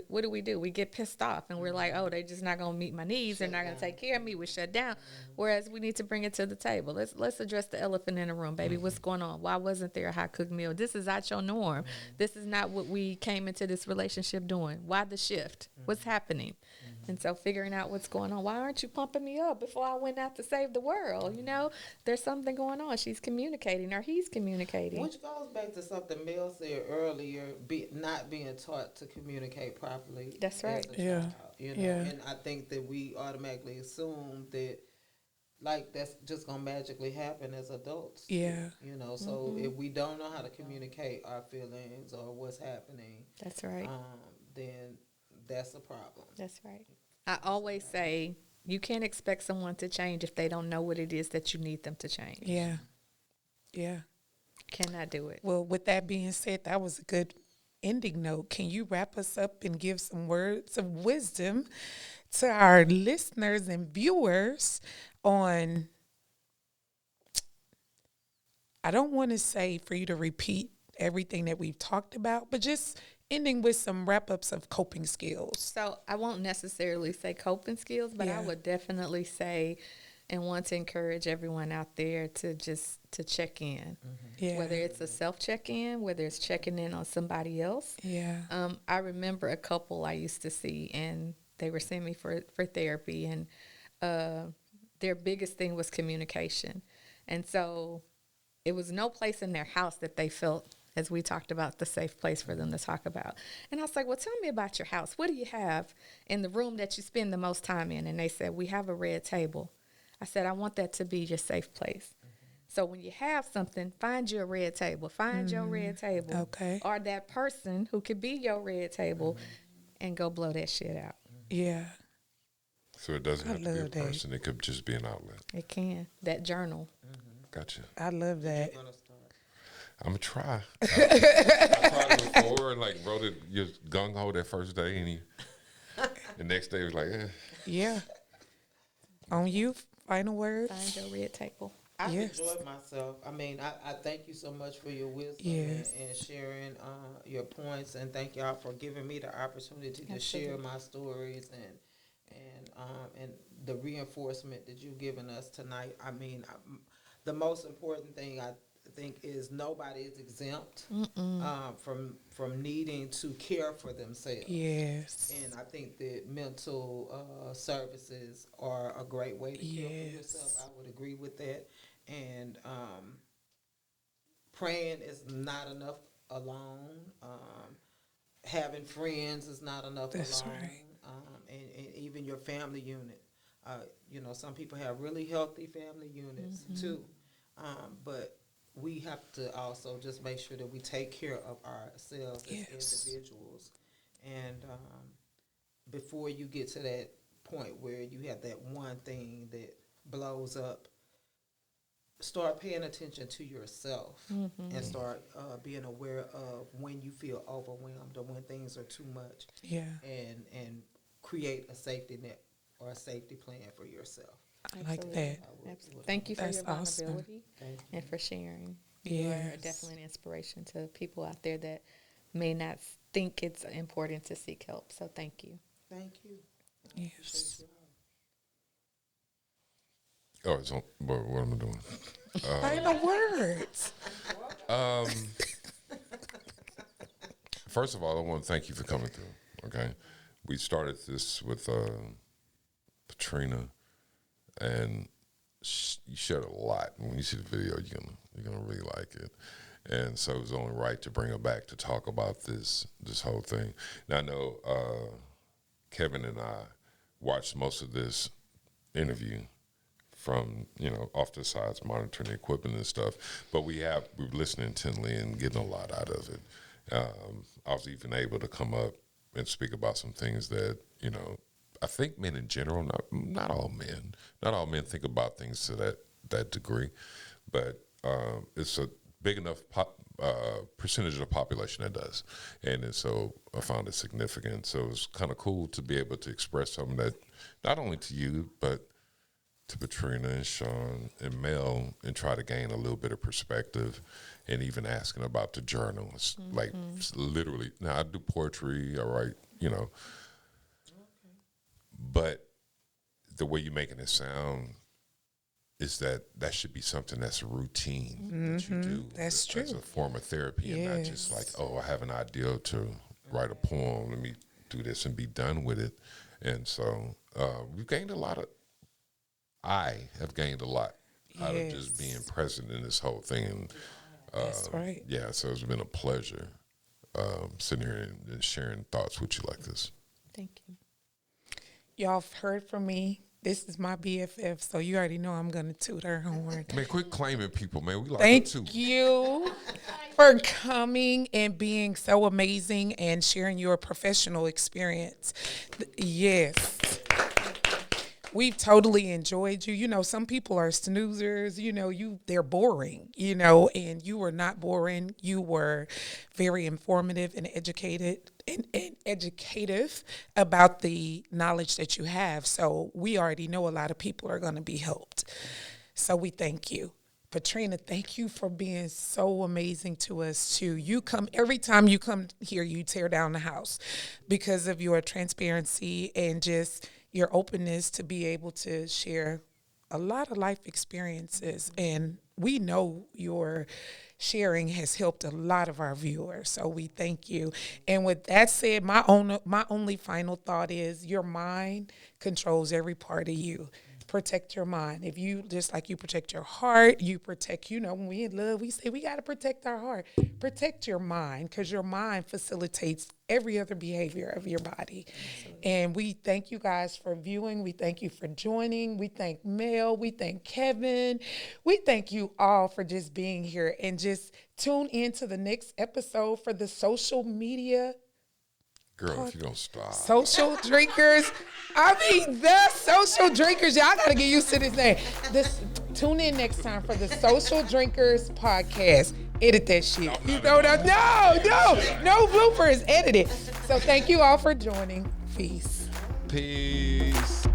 do? We get pissed off and we're like, oh, they're just not going to meet my needs. They're not going to take care of me. We shut down. Whereas we need to bring it to the table. Let's address the elephant in the room, baby. What's going on? Why wasn't there a hot cooked meal? This is not your norm. This is not what we came into this relationship doing. Why the shift? What's happening? And so figuring out what's going on. Why aren't you pumping me up before I went out to save the world? You know, there's something going on. She's communicating or he's communicating. Which goes back to something Mel said earlier, not being taught to communicate properly. That's right. as a Yeah. child, you know? Yeah. And I think that we automatically assume that, like, that's just going to magically happen as adults. Yeah. You know, so if we don't know how to communicate our feelings or what's happening, That's right. then that's a problem. That's right. I always say you can't expect someone to change if they don't know what it is that you need them to change. Yeah. Yeah. Cannot do it. Well, with that being said, that was a good ending note. Can you wrap us up and give some words of wisdom to our listeners and viewers on, I don't want to say for you to repeat everything that we've talked about, but just ending with some wrap-ups of coping skills. So I won't necessarily say coping skills, but I Yeah. would definitely say and want to encourage everyone out there to just to check in. Yeah. Whether it's a self check-in, whether it's checking in on somebody else. Yeah. I remember a couple I used to see, and they were seeing me for therapy, and their biggest thing was communication. And so it was no place in their house that they felt, as we talked about, the safe place for them to talk about. And I was like, well, tell me about your house. What do you have in the room that you spend the most time in? And they said, we have a red table. I said, I want that to be your safe place. So when you have something, find your red table. Find your red table. Okay. Or that person who could be your red table and go blow that shit out. Yeah. So it doesn't have to be a love that. person. It could just be an outlet. It can. That journal. Gotcha. I love that. I'm gonna try. I tried it before and like wrote it just gung ho that first day, and the next day was like, Yeah. On you, final words? Find your red table. I've Yes. enjoyed myself. I mean, I thank you so much for your wisdom Yes. and sharing your points, and thank y'all for giving me the opportunity to share my stories and the reinforcement that you've given us tonight. I mean, the most important thing I think is nobody is exempt from needing to care for themselves. Yes. And I think that mental services are a great way to care for yourself. I would agree with that. And praying is not enough alone. Having friends is not enough That's alone. right. And even your family unit. You know, some people have really healthy family units too. But we have to also just make sure that we take care of ourselves as individuals. And before you get to that point where you have that one thing that blows up, start paying attention to yourself and start being aware of when you feel overwhelmed or when things are too much. Yeah. And create a safety net or a safety plan for yourself. I like that. Absolutely. Thank you for That's your awesome. vulnerability and for sharing. You are definitely an inspiration to people out there that may not think it's important to seek help. So thank you. Thank you. Yes. oh, it's on. What am I doing? Final words. First of all, I want to thank you for coming through. Okay, we started this with Patrina, and you shared a lot. When you see the video, you're gonna really like it. And so it was only right to bring her back to talk about this whole thing. Now I know Kevin and I watched most of this interview from, off the sides monitoring the equipment and stuff. But we're listening intently and getting a lot out of it. I was even able to come up and speak about some things that, I think men in general, not all men think about things to that degree, but it's a big enough percentage of the population that does. And so I found it significant. So it was kind of cool to be able to express something that not only to you, but to Patrina and Sean and Mel, and try to gain a little bit of perspective, and even asking about the journal. It's like literally, now I do poetry, I write, but the way you're making it sound is that should be something that's a routine that you do. That's true. As a form of therapy, and not just like, oh, I have an idea to write a poem, let me do this and be done with it. And so we've gained I have gained a lot out of just being present in this whole thing. And That's right. yeah, so it's been a pleasure sitting here and sharing thoughts with you like this. Thank you. Y'all have heard from me. This is my BFF, so you already know I'm going to toot her horn. Man, quit claiming people, man. We like Thank it too. you for coming and being so amazing and sharing your professional experience. Yes. We've totally enjoyed you. Some people are snoozers, they're boring, and you were not boring. You were very informative and educated and educative about the knowledge that you have. So we already know a lot of people are going to be helped. So we thank you. Patrina, thank you for being so amazing to us too. Every time you come here, you tear down the house because of your transparency and just your openness to be able to share a lot of life experiences. And we know your sharing has helped a lot of our viewers. So we thank you. And with that said, my only final thought is your mind controls every part of you. Protect your mind. If you, just like you protect your heart, you protect, when we in love, we say we got to protect our heart. Protect your mind, because your mind facilitates every other behavior of your body. Absolutely. And we thank you guys for viewing. We thank you for joining. We thank Mel. We thank Kevin. We thank you all for just being here, and just tune in to the next episode for the social media. Girl, if you don't stop. Social drinkers. The social drinkers. Y'all got to get used to this name. Tune in next time for the Social Drinkers podcast. Edit that shit. No bloopers. Edit it. So thank you all for joining. Peace. Peace.